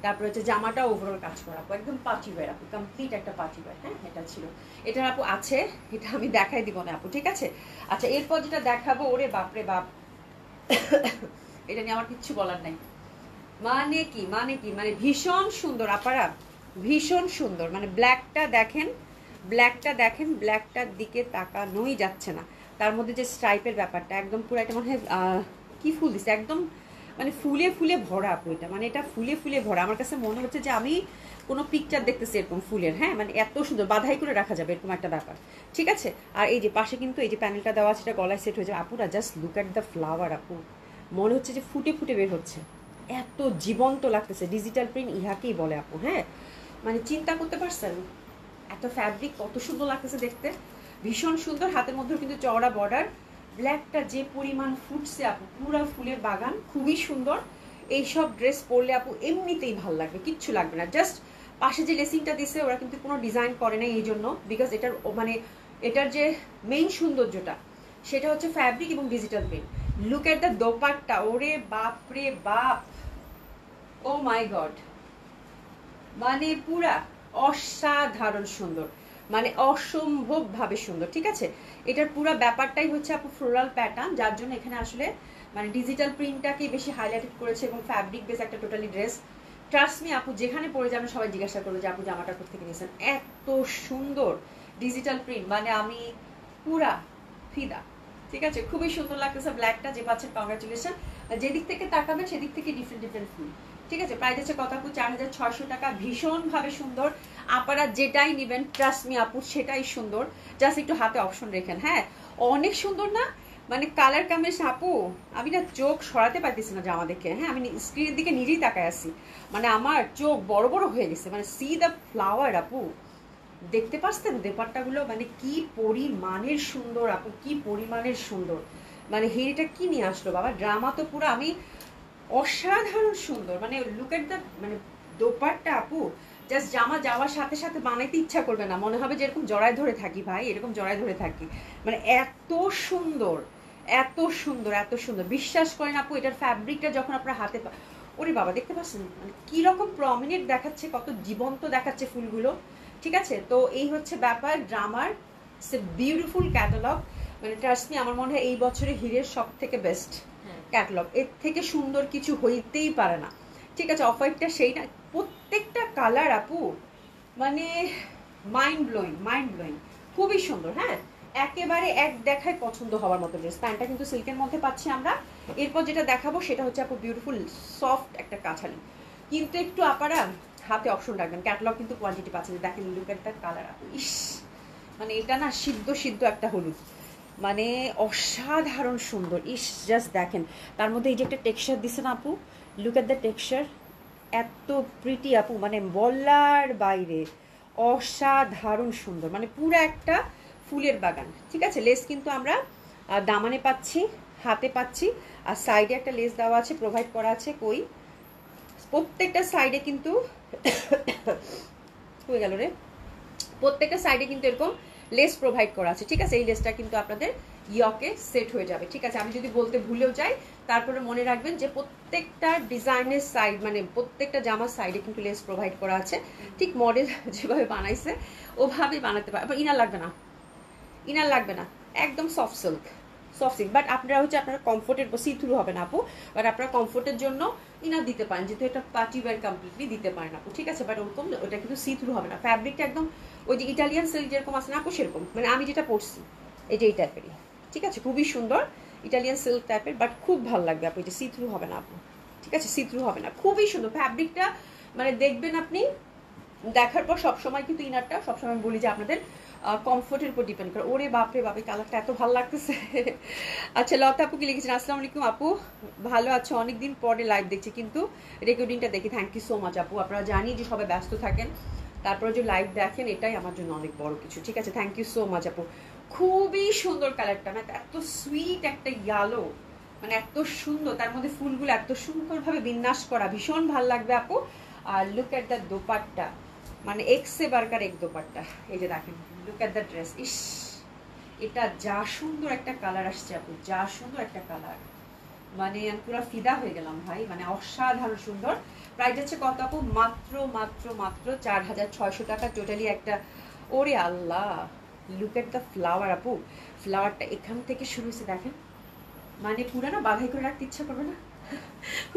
তারপরে হচ্ছে জামাটা ওভারঅল কাজ করা আপু, একদম পার্টি ওয়্যার আপু, কমপ্লিট একটা পার্টি ওয়্যার। হ্যাঁ, এটা ছিল, এটা আপু আছে, এটা আমি দেখাই দিব না আপু। ঠিক আছে, আচ্ছা এরপর যেটা দেখাবো, ওরে বাপরে বাপ এটা নিয়ে আমার কিচ্ছু বলার নাই। মানে কি মানে কি মানে ভীষণ সুন্দর আপারা, ভীষণ সুন্দর। মানে ব্ল্যাকটা দেখেন, ব্ল্যাকটা দেখেন, ব্ল্যাকটার দিকে তাকানোই যাচ্ছে না। তার মধ্যে যে স্ট্রাইপের ব্যাপারটা একদম পুরো, এটা মনে হয় কি ফুল দিচ্ছে, একদম মানে ফুলে ফুলে ভরা আপু এটা, মানে এটা ফুলে ফুলে ভরা। আমার কাছে মনে হচ্ছে যে আমি কোনো পিকচার দেখতেছি এরকম ফুলের। হ্যাঁ, মানে এত সুন্দর, বাধাই করে রাখা যাবে এরকম একটা ব্যাপার। ঠিক আছে, আর এই যে পাশে কিন্তু এই যে প্যানেলটা দেওয়া আছে, এটা গলায় সেট হয়ে যাবে আপুরা। Just look at the flower আপু, মনে হচ্ছে যে ফুটে ফুটে বের হচ্ছে, এত জীবন্ত লাগতেছে। ডিজিটাল প্রিন্ট ইহাকেই বলে আপু। হ্যাঁ, মানে চিন্তা করতে পারছেন এত ফ্যাব্রিক কত সুন্দর লাগতেছে দেখতে, ভীষণ সুন্দর। হাতের মধ্যেও কিন্তু চওড়া বর্ডার, ব্ল্যাকটা যে পরিমাণ ফুটছে আপু, পুরা ফুলের বাগান, খুবই সুন্দর। এইসব ড্রেস পরলে আপু এমনিতেই ভালো লাগবে, কিচ্ছু লাগবে না। জাস্ট পাশে যে লেসিংটা দিছে ওরা কিন্তু কোনো ডিজাইন করে না এই জন্য, বিকজ এটার মানে এটার যে মেইন সৌন্দর্যটা সেটা হচ্ছে ফ্যাব্রিক এবং digital print. Look at the dupatta, ওরে বাপ রে বাপ, ও মাই গড, মানে পুরা অসাধারণ সুন্দর, মানে অসম্ভব ভাবে সুন্দর। ঠিক আছে, এটার পুরো ব্যাপারটাই হচ্ছে আপু ফ্লোরাল প্যাটার্ন, যার জন্য এখানে আসলে মানে ডিজিটাল প্রিন্টটাকে বেশি হাইলাইটেড করেছে, এবং ফ্যাব্রিক বেস একটা টোটালি ড্রেস। ট্রাস্ট মি আপু, যেখানে পরে যাবেন সবাই জিজ্ঞাসা করবে যে আপু জামাটা কোথেকে নিয়েছেন, এত সুন্দর ডিজিটাল প্রিন্ট, মানে আমি পুরা ফিদা। ঠিক আছে, খুবই সুন্দর লাগতেছে। ব্ল্যাকটা যে পাচ্ছেন কংগ্রাচুলেশন, যেদিক থেকে তাকাবেন সেদিক থেকে ডিফারেন্ট ডিফারেন্ট ফুল। ঠিক আছে, প্রাইস আছে কত আপু? 4600 টাকা। ভীষণভাবে সুন্দর, আপনারা যেটাই নেবেন ট্রাস্ট মি আপু সেটাই সুন্দর, জাস্ট একটু হাতে অপশন রেখেন। হ্যাঁ, অনেক সুন্দর না, মানে কালার কম্বিনেশন আপু, আমি না চোখ সরাতে পারতেছি না জামা দেখে। হ্যাঁ, আমি স্ক্রিনের দিকে নিজেই তাকায় আছি, মানে আমার চোখ বড় বড় হয়ে গেছে। মানে সি দ্য ফ্লাওয়ার আপু, দেখতে পাচ্ছেন দোপাট্টাগুলো, মানে কি পরিমাণের সুন্দর আপু, কি পরিমাণের সুন্দর। মানে হেরিটা কি নিয়ে আসলো বাবা, ড্রামা তো পুরো, আমি অসাধারণ সুন্দর। মানে লুক এট দ্য মানে দোপাট্টা আপু, জাস্ট জামা যাওয়ার সাথে সাথে বানাইতে ইচ্ছা করবে না, মনে হবে যে এরকম জড়ায় ধরে থাকি ভাই, এরকম জড়ায় ধরে থাকি। মানে এত সুন্দর, এত সুন্দর, এত সুন্দর। বিশ্বাস করেন আপু, এটার ফ্যাব্রিকটা যখন আপনার হাতে, ওরে বাবা দেখতে পাচ্ছেন মানে কিরকম প্রমিনেন্ট দেখাচ্ছে, কত জীবন্ত দেখাচ্ছে ফুলগুলো। ঠিক আছে, তো এই হচ্ছে ব্যাপার ড্রামার, ইটস এ বিউটিফুল ক্যাটালগ। মানে ট্রাস্ট মি, আমার মনে হয় এই বছরে হিরের সব থেকে বেস্ট ক্যাটালগ। এর থেকে সুন্দর কিছু হইতেই পারে না। ঠিক আছে, অফ হোয়াইটটা সেই না, প্রত্যেকটা কালার আপু মানে মাইন্ড ব্লোয়িং, মাইন্ড ব্লোয়িং, খুবই সুন্দর। হ্যাঁ, একেবারে এক দেখায় পছন্দ হওয়ার মতো ড্রেস। প্যান্টটা কিন্তু সিল্কের মধ্যে পাচ্ছি আমরা। এরপর যেটা দেখাবো সেটা হচ্ছে আপু বিউটিফুল সফট একটা কাঁঠালি, কিন্তু একটু আপারা হাতে অপশন রাখবেন, ক্যাটালগ কিন্তু কোয়ান্টিটি পাচ্ছেন। দেখেন লুক এট দ্য কালার আপু, ইস মানে এটা না সিদ্ধ সিদ্ধ একটা হলুদ, মানে অসাধারণ সুন্দর। ইস জাস্ট দেখেন, তার মধ্যে এই যে একটা টেক্সচার দিছে না আপু, লুক এট দ্য টেক্সচার, এত প্রিটি আপু, মানে বলার বাইরে, অসাধারণ সুন্দর, মানে পুরো একটা ফুলের বাগান। ঠিক আছে, লেস কিন্তু আমরা দামানে পাচ্ছি, হাতে পাচ্ছি, আর সাইডে একটা লেস দেওয়া আছে, প্রোভাইড করা আছে। কই প্রত্যেকটা সাইডে কিন্তু হয়ে গেল রে, প্রত্যেকটা সাইডে কিন্তু এরকম লেস প্রোভাইড করা আছে। ঠিক আছে, এই লেসটা কিন্তু আপনাদের ইয়কে সেট হয়ে যাবে। ঠিক আছে, আমি যদি বলতে ভুলেও যাই তারপরে মনে রাখবেন যে প্রত্যেকটা ডিজাইনের সাইড, মানে প্রত্যেকটা জামার সাইডে কিন্তু লেস প্রোভাইড করা আছে। ঠিক মডেল যেভাবে বানাইছে ওভাবেই বানাতে পারে। ইনার লাগবে না, ইনার লাগবে না, একদম soft silk, soft silk. But আপনারা হচ্ছে আপনারা কমফোর্টের, সি থ্রু হবে না আপু, বাট আপনারা কমফোর্টের জন্য ইনার দিতে পারেন, যেহেতু এটা পার্টি ওয়্যার কমপ্লিটলি দিতে পারেন আপু। ঠিক আছে, বাট ওরকম ওটা কিন্তু সি থ্রু হবে না। ফ্যাব্রিকটা একদম ওই যে ইটালিয়ান সিল্ক যেরকম আছে না আপু, সেরকম, মানে আমি যেটা পরছি এটা এই টাইপেরই। ঠিক আছে, খুবই সুন্দর ইটালিয়ান সিল্ক টাইপের, বাট খুব ভালো লাগবে আপু, এটা সি থ্রু হবে না আপু। ঠিক আছে, সি থ্রু হবে না, খুবই সুন্দর ফ্যাব্রিকটা, মানে দেখবেন আপনি দেখার পর সবসময় কিন্তু ইনারটা সবসময় বলি যে আপনাদের কমফোর্টের উপর ডিপেন্ড করে। ওরে বাপরে বাপে, কালারটা এত ভালো লাগতেছে। আচ্ছা, লতা আপু কি লিখেছেন, আসসালামু আলাইকুম আপু, ভালো আছো, অনেকদিন পরে লাইভ দেখছি কিন্তু রেকর্ডিংটা দেখি, থ্যাংক ইউ সো মাচ আপু। আপনারা জানি যে সবাই ব্যস্ত থাকেন, তারপরে যে লাইভ দেখেন এটাই আমার জন্য অনেক বড় কিছু। ঠিক আছে, থ্যাংক ইউ সো মাচ আপু। খুবই সুন্দর কালারটা, মানে এত সুইট একটা ইয়েলো, মানে এত সুন্দর, তার মধ্যে ফুলগুলো এত সুন্দরভাবে বিন্যাস করা, ভীষণ ভালো লাগবে আপু। আর লুক এট দ্য দোপাট্টা, মানে এক্সে বার্কার এক দোপাট্টা। এই যে দেখেন, লুক এট দ্য ড্রেস, ইস এটা যা সুন্দর একটা কালার আসছে আপু, যা সুন্দর একটা কালার, মানে আমি পুরো ফিদা হয়ে গেলাম ভাই, মানে অসাধারণ সুন্দর। প্রাইস হচ্ছে কত আপু, মাত্র মাত্র মাত্র 4600 টাকা টোটালি একটা। ওরে আল্লাহ, লুক এট দ্য ফ্লাওয়ার আপু, ফ্লাওয়ারটা এখান থেকে শুরু হয়েছে দেখেন, মানে পুরো না বাধাই করে রাখতে ইচ্ছা করবে না,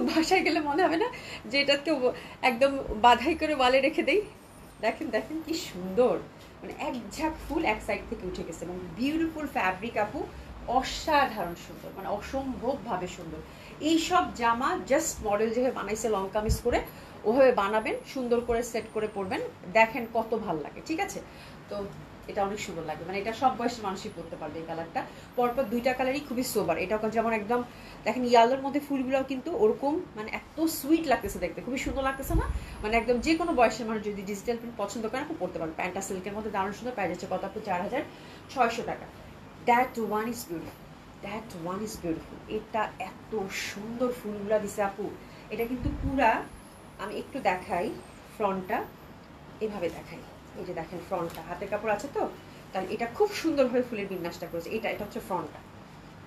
বাসায় গেলে মনে হবে না যে এটাকে একদম বাধাই করে ওয়ালে রেখে দেই। দেখেন দেখেন কি সুন্দর, মানে এক ঝাঁক ফুল এক সাইড থেকে উঠে গেছে, এবং বিউটিফুল ফ্যাব্রিক আপু, অসাধারণ সুন্দর, মানে অসম্ভবভাবে সুন্দর। এইসব জামা জাস্ট মডেল যেভাবে বানাইছে লং কামিজ করে ওভাবে বানাবেন, সুন্দর করে সেট করে পরবেন, দেখেন কত ভালো লাগে। ঠিক আছে, তো এটা অনেক সুন্দর লাগবে, মানে এটা সব বয়সের মানুষই পরতে পারবে এই কালারটা। পরপর দুইটা কালারই খুবই সোবার, এটা যেমন একদম দেখেন ইয়ালোর মধ্যে ফুলগুলোও কিন্তু ওরকম, মানে এত সুইট লাগতেছে দেখতে, খুবই সুন্দর লাগতেছে না, মানে একদম যে কোনো বয়সের মানুষ যদি ডিজিটাল প্রিন্ট পছন্দ করেন আপনি পরতে পারেন। প্যান্টটা সিল্কের মধ্যে দারুণ সুন্দর, প্রাইস হচ্ছে কত আপু, 4600 টাকা। That one is beautiful, that one is beautiful. এটা এত সুন্দর ফুলগুলা দিছে আপু, এটা কিন্তু পুরা, আমি একটু দেখাই ফ্রন্টটা, এভাবে দেখাই, এই যে দেখেন ফ্রন্টটা, হাতের কাপড় আছে তো, তাহলে এটা খুব সুন্দরভাবে ফুলের বিন্যাসটা করেছে। এটা এটা হচ্ছে ফ্রন্টটা,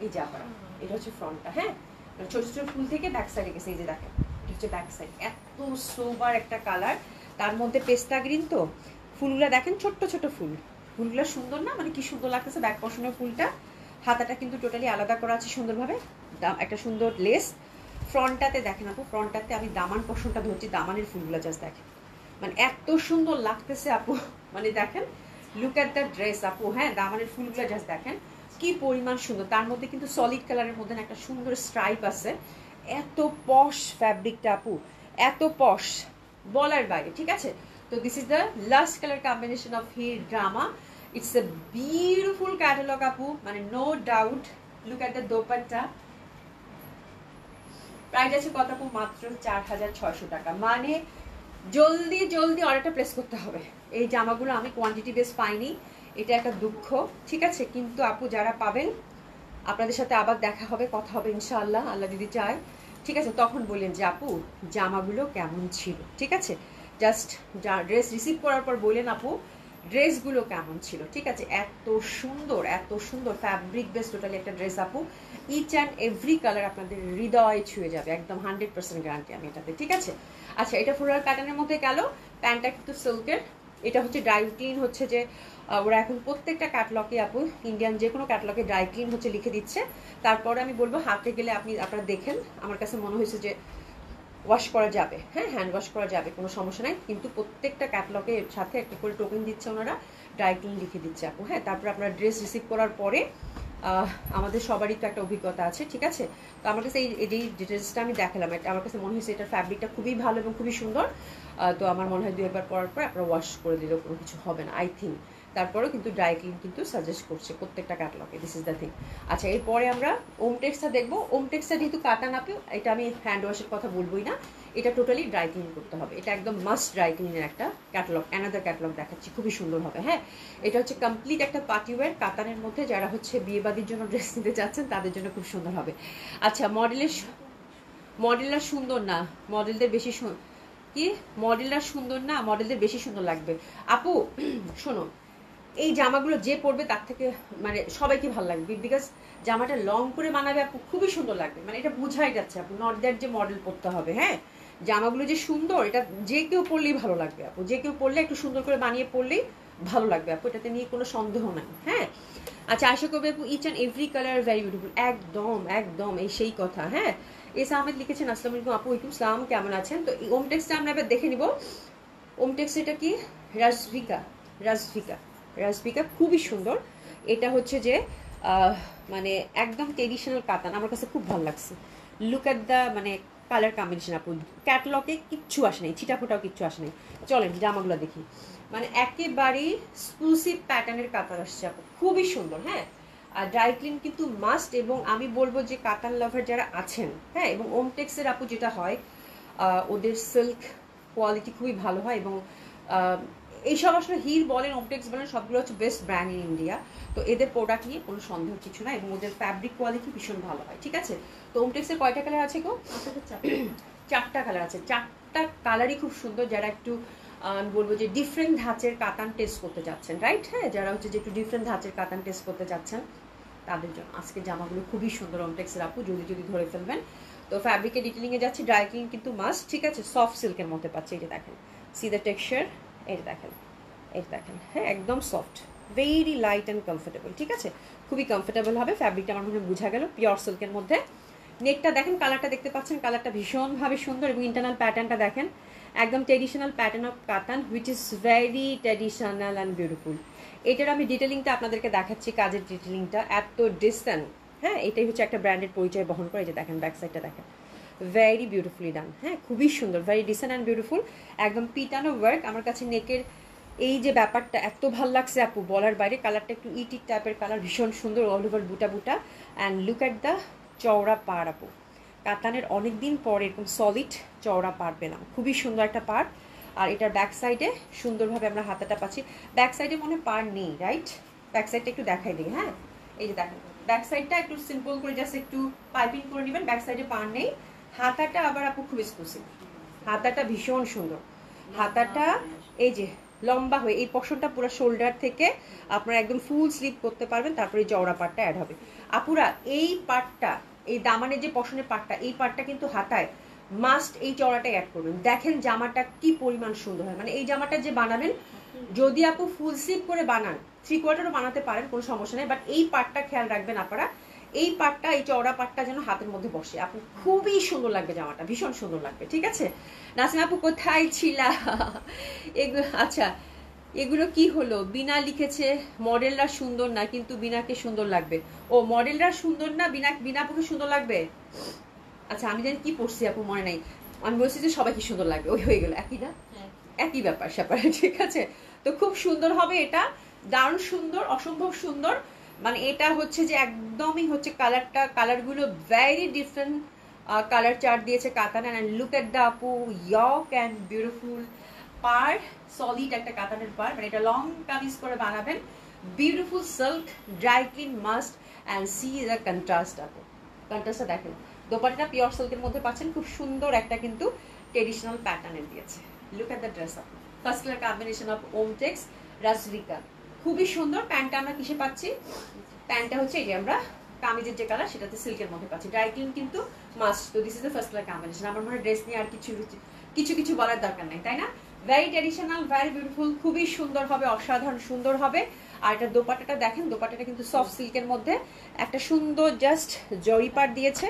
এই যে আপনারা, এটা হচ্ছে ফ্রন্টটা। হ্যাঁ, মানে ছোট ছোট ফুল থেকে ব্যাক সাইডে গেছে, এই যে দেখেন এটা হচ্ছে ব্যাক সাইড, এত সোবার একটা কালার, তার মধ্যে পেস্তা গ্রিন, তো ফুলগুলা দেখেন ছোট্ট ছোট ফুল, ফুলগুলো সুন্দর না, মানে কি সুন্দর লাগতেছে। ব্যাক পশনের ফুলটা, হাতাটা কিন্তু টোটালি আলাদা করা আছে সুন্দরভাবে, একটা সুন্দর লেস। ফ্রন্টটাতে দেখেন আপু, ফ্রন্টটাতে আমি দামান পশনটা ধরছি, দামানের ফুলগুলো জাস্ট দেখেন, মানে এত সুন্দর লাগতেছে আপু, মানে দেখেন লুক এট দ্য ড্রেস আপু। হ্যাঁ, দামানের ফুলগুলো জাস্ট দেখেন কি পরিমাণ সুন্দর, তার মধ্যে কিন্তু সলিড কালারের মধ্যে একটা সুন্দর স্ট্রাইপ আছে, এত পশ ফ্যাব্রিকটা আপু, এত পশ বলার বাইরে। ঠিক আছে, তো this is the last colour combination of Heer drama. It's a beautiful catalogue আপু, মানে no doubt. Look at the dupatta, price আছে কত আপু, মাত্র 4600 টাকা। মানে জলদি জলদি অর্ডারটা প্লেস করতে হবে, এই জামাগুলো আমি কোয়ান্টিটি বেস পাইনি, এটা একটা দুঃখ। ঠিক আছে, কিন্তু আপু যারা পাবেন আপনাদের সাথে আবার দেখা হবে, কথা হবে ইনশাআল্লাহ, আল্লাহ যদি চায়। ঠিক আছে, তখন বললেন যে আপু জামাগুলো কেমন ছিল। ঠিক আছে, জাস্ট ড্রেস রিসিভ করার পর বললেন আপু ড্রেসগুলো কেমন ছিল। ঠিক আছে, এত সুন্দর ফ্যাব্রিক বেস টোটালি একটা ড্রেস আপু, ইচ অ্যান্ড এভরি কালার আপনাদের হৃদয় ছুঁয়ে যাবে, একদম 100% গ্যারান্টি আমি এটাতে। ঠিক আছে, আচ্ছা এটা ফ্লোরাল প্যাটার্নের মধ্যে গেল, প্যান্টটা কিন্তু সিল্কের, এটা হচ্ছে ড্রাই ক্লিন হচ্ছে যে ওরা এখন প্রত্যেকটা ক্যাটলগে আপু ইন্ডিয়ান যে কোনো ক্যাটলগে ড্রাই ক্লিন হচ্ছে লিখে দিচ্ছে। তারপরে আমি বলবো হাতে গেলে আপনারা দেখেন, আমার কাছে মনে হয়েছে যে ওয়াশ করা যাবে, হ্যাঁ হ্যান্ড ওয়াশ করা যাবে, কোনো সমস্যা নাই। কিন্তু প্রত্যেকটা ক্যাটলগের সাথে একটা করে টোকেন দিচ্ছে ওনারা, ড্রাই ক্লিন লিখে দিচ্ছে আপু, হ্যাঁ। তারপরে আপনার ড্রেস রিসিভ করার পরে আমাদের সবারই তো একটা অভিজ্ঞতা আছে, ঠিক আছে। তো আমার কাছে এই ডিটেলসটা আমি দেখালাম, আমার কাছে মনে হয়েছে এটার ফ্যাব্রিকটা খুবই ভালো এবং খুবই সুন্দর। তো আমার মনে হয় 2 একবার পরার পর আপনারা ওয়াশ করে দিলেও কোনো কিছু হবে না আই থিঙ্ক। তারপরেও কিন্তু ড্রাই ক্লিন কিন্তু সাজেস্ট করছে প্রত্যেকটা ক্যাটলগে, দিস ইজ দ্য থিং। আচ্ছা, এরপরে আমরা ওমটেক্সটা দেখবো। ওমটেক্সটা যেহেতু কাটা নাপে, এটা আমি হ্যান্ড ওয়াশের কথা বলবোই না, এটা টোটালি ড্রাই ক্লিন করতে হবে। এটা একদম মাস্ট ড্রাই ক্লিনের একটা ক্যাটালগ, অ্যানাদার ক্যাটালগ দেখাচ্ছি, খুবই সুন্দর হবে, হ্যাঁ। এটা হচ্ছে কমপ্লিট একটা পার্টিওয়্যার কাতানের মধ্যে, যারা হচ্ছে বিয়েবাদির জন্য ড্রেস নিতে চাচ্ছেন তাদের জন্য খুব সুন্দর হবে। আচ্ছা, মডেলরা সুন্দর না, মডেলদের বেশি কি মডেলরা সুন্দর না, মডেলদের বেশি সুন্দর লাগবে আপু। শোনো, এই জামাগুলো যে পরবে তার থেকে মানে সবাইকে ভালো লাগবে, বিকজ জামাটা লং করে বানাবে আপু, খুবই সুন্দর লাগবে, মানে এটা বোঝাই যাচ্ছে আপু, নট দ্যাট যে মডেল পরতে হবে, হ্যাঁ। জামাগুলো যে সুন্দর, এটা যে কেউ পরলেই ভালো লাগবে আপু, যে কেউ পরলে একটু সুন্দর করে বানিয়ে পরলেই ভালো লাগবে আপু, এটাতে নিয়ে কোনো সন্দেহ নাই, হ্যাঁ। আচ্ছা, আশা করবে আপু each and every colour very beautiful, একদম একদম এই সেই কথা, হ্যাঁ। এস আহমেদ লিখেছেন আসসালামু আলাইকুম আপু, ওয়ালাইকুম সালাম, কেমন আছেন? তো এই ওমটেক্সটা আমরা এবার দেখে নিব। ওমটেক্স এটা কি রাজভিকা খুবই সুন্দর। এটা হচ্ছে যে মানে একদম ট্রেডিশনাল কাতান, আমার কাছে খুব ভালো লাগছে। লুক অ্যাট দ্য মানে কালার কম্বিনেশন আপু, ক্যাটলগে কিচ্ছু আসে নাই, ছিটাফোটাও কিচ্ছু আসে নাই। চলেন জামাগুলো দেখি, মানে একেবারেই এক্সক্লুসিভ প্যাটার্নের কাতান আসছে আপু, খুবই সুন্দর, হ্যাঁ। আর ড্রাই ক্লিন কিন্তু মাস্ট, এবং আমি বলবো যে কাতান লাভার যারা আছেন, হ্যাঁ, এবং ওমটেক্সের আপু যেটা হয় ওদের সিল্ক কোয়ালিটি খুবই ভালো হয়, এবং এইসব আসলে হির বলেন ওমটেক্স বলেন সবগুলো হচ্ছে বেস্ট ব্র্যান্ড ইন ইন্ডিয়া। তো এদের প্রোডাক্ট নিয়ে কোনো সন্দেহ কিছু না, এবং ওদের ফ্যাব্রিক কোয়ালিটি ভীষণ ভালো হয়, ঠিক আছে। তো ওমটেক্সের কয়টা কালার আছে গো? 4টা কালার আছে, 4টা কালারই খুব সুন্দর। যারা একটু বলবো যে ডিফারেন্ট ধাঁচের কাতান টেস্ট করতে চাচ্ছেন, রাইট, হ্যাঁ, যারা হচ্ছে যে একটু ডিফারেন্ট ধাঁচের কাতান টেস্ট করতে চাচ্ছেন তাদের জন্য আজকে জামাগুলো খুবই সুন্দর ওমটেক্সের আপু, যদি ধরে ফেলবেন। তো ফ্যাব্রিকের ডিটেলিংয়ে যাচ্ছি, ড্রাই ক্লিন কিন্তু মাস্ট, ঠিক আছে। সফট সিল্কের মধ্যে পাচ্ছে, এই যে দেখেন, সি দ্য টেক্সচার, এই দেখেন, হ্যাঁ, একদম soft, very light and comfortable, ঠিক আছে, খুবই কমফোর্টেবল হবে। ফ্যাব্রিকটা আমার মনে হয় বোঝা গেল, পিওর সিল্কের মধ্যে। নেকটা দেখেন, কালারটা দেখতে পাচ্ছেন, কালারটা ভীষণভাবে সুন্দর, এবং ইন্টারনাল প্যাটার্নটা দেখেন, একদম ট্রেডিশনাল প্যাটার্ন অফ কাতান, which is very traditional and beautiful. এটার আমি ডিটেলিংটা আপনাদেরকে দেখাচ্ছি, কাজের ডিটেলিংটা এত ডিসটেন্ট, হ্যাঁ, এটাই হচ্ছে একটা ব্র্যান্ডের পরিচয় বহন করে। যে দেখেন ব্যাক সাইডটা দেখেন, ভেরি বিউটিফুলি ডান, হ্যাঁ, খুবই সুন্দর, ভেরি ডিসেন্ট অ্যান্ড বিউটিফুল, একদম পিটানো ওয়ার্ক। আমার কাছে নেকের এই যে ব্যাপারটা এত ভালো লাগছে আপু, বলার বাইরে। কালারটা একটু ইটি টাইপের কালার, ভীষণ সুন্দর, অল ওভার বুটা বুটা, অ্যান্ড লুক অ্যাট দ্য চওড়া পাড় আপু, কাতানের অনেকদিন পর এরকম সলিড চওড়া পাড় পেলাম, খুবই সুন্দর একটা পাড়। আর এটার ব্যাক সাইডে সুন্দরভাবে আমরা হাতাটা পাচ্ছি, ব্যাক সাইডে মনে পাড় নেই, রাইট, ব্যাক সাইডটা একটু দেখাই দিই, হ্যাঁ, এই যে দেখেন ব্যাক সাইডটা একটু সিম্পল করে জাস্ট একটু পাইপিং করে নেবেন, ব্যাক সাইডে পাড় নেই। হাতাটা আবার আপু খুব এক্সক্লুসিভ, হাতাটা ভীষণ সুন্দর, হাতাটা এই যে লম্বা হয়ে এই পশনটা পুরো শোল্ডার থেকে আপনারা একদম ফুল স্লিভ করতে পারবেন, তারপরে চওড়া পাটটা অ্যাড হবে আপুরা। এই পাটটা, এই দামানের যে পশনের পাটটা, এই পাটটা কিন্তু হাতায় মাস্ট এই চওড়াটা অ্যাড করবেন। দেখেন জামাটা কি পরিমাণ সুন্দর হয়, মানে এই জামাটা যে বানাবেন, যদি আপু ফুল স্লিভ করে বানান, 3/4 বানাতে পারেন, কোনো সমস্যা নেই, বাট এই পাটটা খেয়াল রাখবেন আপনারা, এই পাটটা, এই চওড়া পাটটা যেন হাতের মধ্যে বসে, আপু খুবই সুন্দর লাগবে জামাটা, ভীষণ সুন্দর লাগবে, ঠিক আছে। নাসিমা আপু কোথায় ছিলা? আচ্ছা, এগুলো কি হলো? বিনা লিখেছে মডেলরা সুন্দর না, কিন্তু বিনাকে সুন্দর লাগবে। ও, মডেলরা সুন্দর না, বিনা আপুকে সুন্দর লাগবে। আচ্ছা, আমি জানি কি পড়ছি আপু, মনে নাই। আমি বলছি যে সবাইকে সুন্দর লাগবে, ওই হয়ে গেল, একই না, একই ব্যাপার স্যাপার, ঠিক আছে। তো খুব সুন্দর হবে এটা, দারুণ সুন্দর, অসম্ভব সুন্দর। মানে এটা হচ্ছে যে একদমই হচ্ছে কালারগুলো ভেরি ডিফারেন্ট কালার চার্ট দিয়েছে কাতান। অ্যান্ড লুক এট দ্য আপু, ইয়ক অ্যান্ড বিউটিফুল পার, সলিড একটা কাতানের পার, মানে এটা লং কামিজ করে বানাবেন, beautiful silk, dry clean must, and C the contrast আপু, কন্ট্রাস্টটা দেখেন। দোপাট্টা পিওর সিল্কের মধ্যে পাচ্ছেন, খুব সুন্দর একটা কিন্তু ট্রেডিশনাল প্যাটার্নের দিয়েছে। লুক এট দ্য ড্রেস আপু, ফার্স্ট কালার কম্বিনেশন অফ ওমটেক্স রাজভিকা, খুবই সুন্দর। প্যান্টটা আমরা কিসে পাচ্ছি? প্যান্টটা হচ্ছে এই যে আমরা কামিজের যে কালার সেটাতে সিল্কের মধ্যে পাচ্ছি, ড্রাই ক্লিন কিন্তু মাস্ট। তো this is the first colour combination. আমার মনে হয় ড্রেস নিয়ে আর কিছু বলার দরকার নাই, তাই না? ভেরি ট্রেডিশনাল, ভেরি বিউটিফুল, খুবই সুন্দর হবে, অসাধারণ সুন্দর হবে। আর এটা দোপাট্টাটা দেখেন, দোপাট্টাটা কিন্তু সফট সিল্কের মধ্যে একটা সুন্দর জাস্ট জরি পাট দিয়েছে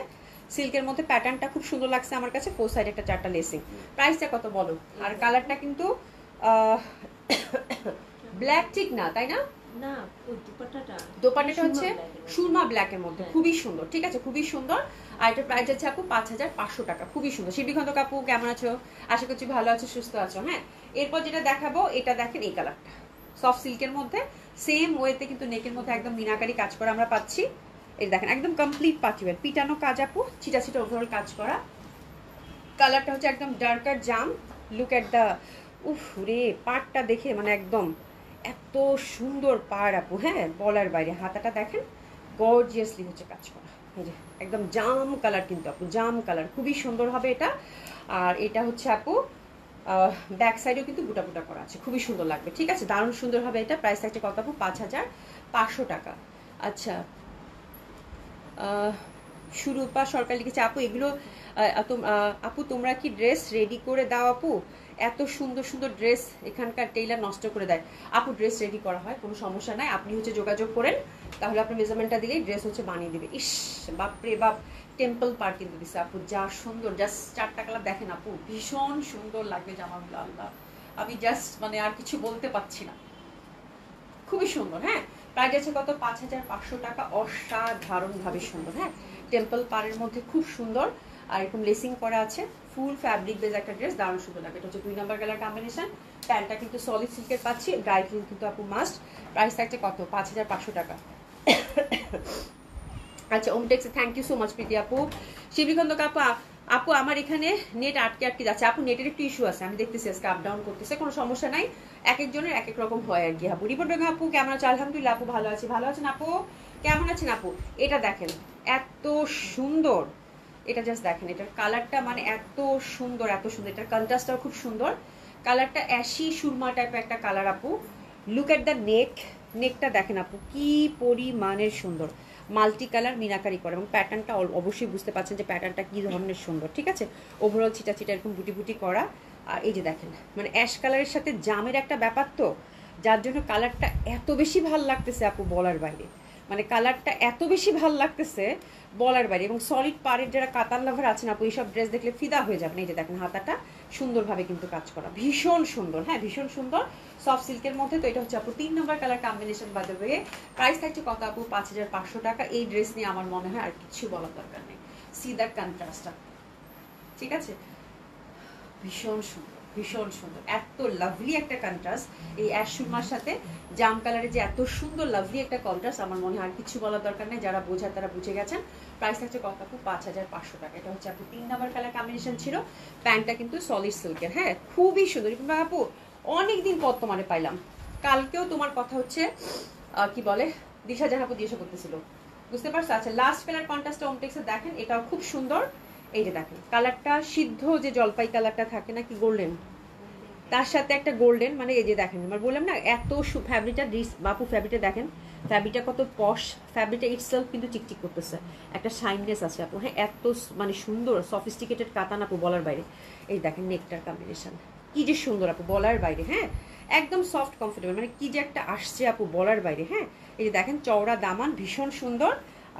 সিল্কের মধ্যে। প্যাটার্নটা খুব সুন্দর লাগছে আমার কাছে। ফোর সাইড একটা 4টা লেসিং। প্রাইসটা কত বলো? আর কালারটা কিন্তু ব্ল্যাক ঠিক না, তাই না? না, দোপাট্টাটা হচ্ছে সুরমা ব্ল্যাকের মধ্যে, খুবই সুন্দর। ঠিক আছে, খুবই সুন্দর। আর এটার প্রাইস আছে আপু 5500 টাকা। খুবই সুন্দর। শিবিখন্দ কাপু কেমন আছো? আশা করছি ভালো আছো, সুস্থ আছো। হ্যাঁ, এরপর যেটা দেখাবো এটা দেখেন, এই কালারটা সফট সিল্কের মধ্যে সেম ওয়েতে কিন্তু নেকের মধ্যে একদম মিনাকারি কাজ করা আমরা পাচ্ছি। এই দেখেন একদম কমপ্লিট পার্টিওয়ার পিটানো কাজ আপু, ছিটা ছিটা ওভারঅল কাজ করা। কালারটা হচ্ছে একদম darker jam. Look at the, উফ রে, পাড়টা দেখে মানে একদম এত সুন্দর পাড় আপু, হ্যাঁ বলার বাইরে। হাতাটা দেখেন গর্জিয়াসলি হচ্ছে কাজ করা। এই যে একদম জাম কালার কিন্তু আপু, জাম কালার, খুবই সুন্দর হবে এটা। আর এটা হচ্ছে আপু ব্যাক সাইডেও কিন্তু বুটা বুটা করা আছে, খুবই সুন্দর লাগবে। ঠিক আছে, দারুণ সুন্দর হবে এটা। প্রাইস থাকছে কত আপু? 5500 টাকা। আচ্ছা, সুরূপা সরকার লিখেছে আপু এগুলো আপু তোমরা কি ড্রেস রেডি করে দাও আপু? এত সুন্দর সুন্দর ড্রেস এখানকার টেইলার নষ্ট করে দেয়। আপু ড্রেস রেডি করা হয়, কোনো সমস্যা নাই। আপনি হচ্ছে যোগাযোগ করেন, তাহলে আপনার মেজারমেন্টটা দিলেই ড্রেস হচ্ছে বানিয়ে দিবে। ইস বাপরে বাপ, টেম্পল পার কিন্তু দিচ্ছে আপু, যা সুন্দর। জাস্ট 4টা কালার দেখেন আপু, ভীষণ সুন্দর লাগবে জামাগুলো। আল্লাহ, আমি জাস্ট মানে আর কিছু বলতে পারছি না, খুবই সুন্দর। হ্যাঁ, প্রাইস আছে কত? 5500 টাকা। অসাধারণ ভাবে সুন্দর। হ্যাঁ, টেম্পল পাড়ের মধ্যে খুব সুন্দর। আর এরকম লেসিং করা আছে, ফুল ফ্যাব্রিক বেজ একটা ড্রেস, দারুণ সুন্দর লাগে। এটা হচ্ছে 2 নাম্বার কালার কম্বিনেশন। প্যান্টটা কিন্তু সলিড সিল্কের পাচ্ছি, ড্রাই ক্লিন কিন্তু আপু মাস্ট। প্রাইস থাকছে কত? 5500 টাকা। আচ্ছা, ওমটেক্সে থ্যাংক ইউ সো মাচ প্রীতি আপু। শিবিখন্দ কাপু আপু আমার এখানে নেট আটকে আটকে যাচ্ছে আপু, নেটের একটু ইস্যু আছে, আমি দেখতেছি আজকে আপ ডাউন করতেছে, কোনো সমস্যা নাই। এক একজনের এক এক রকম হয় আর কি আপু। রিপোর্ট বেগম আপু কেমন আছে? আলহামদুলিল্লাহ আপু ভালো আছি। ভালো আছেন আপু? কেমন আছেন আপু? এটা দেখেন এত সুন্দর, এটা জাস্ট দেখেন, এটার কালারটা মানে এত সুন্দর, এত সুন্দর। এটার কন্ট্রাস্টটাও খুব সুন্দর। কালারটা অ্যাশি সুরমা টাইপের একটা কালার আপু। লুক এট দ্য নেক, নেকটা দেখেন আপু কি পরিমাণের সুন্দর, মাল্টি কালার মিনাকারি করে। এবং প্যাটার্নটা অবশ্যই বুঝতে পারছেন যে প্যাটার্নটা কি ধরনের সুন্দর। ঠিক আছে, ওভারঅল ছিটা ছিটা এরকম বুটি বুটি করা। আর এই যে দেখেন মানে অ্যাশ কালারের সাথে জামের একটা ব্যাপার, তো যার জন্য কালারটা এত বেশি ভাল লাগতেছে আপু বলার বাইরে। মানে কালারটা এত বেশি ভাল লাগতেছে বলার বাইরে। এবং সলিড পাড়ের যারা কাতার লাভার আছেন আপু, এইসব ড্রেস দেখলে ফিদা হয়ে যাবেন। এই যে দেখেন হাতাটা সুন্দরভাবে কিন্তু কাজ করা, ভীষণ সুন্দর। হ্যাঁ, ভীষণ সুন্দর, সফট সিল্কের মধ্যে। তো এটা হচ্ছে আপু 3 নম্বর colour combination by the way. Price থাকছে কত আপু? 5500 টাকা। এই ড্রেস নিয়ে আমার মনে হয় আর কিছু বলার দরকার নেই। সি দ্যাট কন্ট্রাস্টটা, ঠিক আছে, ভীষণ সুন্দর, ভীষণ সুন্দর। এত লাভলি একটা কন্ট্রাস্ট এই অ্যাশ সুরমার সাথে জাম কালারের, যে এত সুন্দর লাভলি একটা কন্ট্রাস্ট, আমার মনে হয় আর কিছু বলার দরকার নেই। যারা বোঝার তারা বুঝে গেছেন। প্রাইস থাকছে কত আপু? 5500 টাকা। এটা হচ্ছে আপু 3 নাম্বার কালার কম্বিনেশন ছিল। প্যান্টটা কিন্তু সলিড সিল্কের। হ্যাঁ, খুবই সুন্দর। আপু অনেকদিন পর তোমারে পাইলাম, কালকেও তোমার কথা হচ্ছে কি বলে দিশা জাহাপু জিজ্ঞাসা করতেছিল, বুঝতে পারছো? আচ্ছা, লাস্ট কালার কন্ট্রাস্ট ওমটেক্সে দেখেন, এটাও খুব সুন্দর। এই যে দেখেন কালারটা সিদ্ধ যে জলপাই কালারটা থাকে নাকি গোল্ডেন, তার সাথে একটা গোল্ডেন, মানে এই যে দেখেন আমার বললাম না এত ফ্যাব্রিকটা বাপু, ফ্যাব্রিকটা দেখেন, ফ্যাব্রিকটা কত পশ, ফ্যাব্রিকটা ইটসেলফ কিন্তু চিকচিক করতেছে, একটা শাইননেস আছে আপু। হ্যাঁ, এত মানে সুন্দর সফিস্টিকেটেড কাতান আপু বলার বাইরে। এই দেখেন নেকটার কম্বিনেশন কি যে সুন্দর আপু বলার বাইরে। হ্যাঁ, একদম সফট কমফোর্টেবল, মানে কি যে একটা আসছে আপু বলার বাইরে। হ্যাঁ, এই যে দেখেন চওড়া দামান, ভীষণ সুন্দর।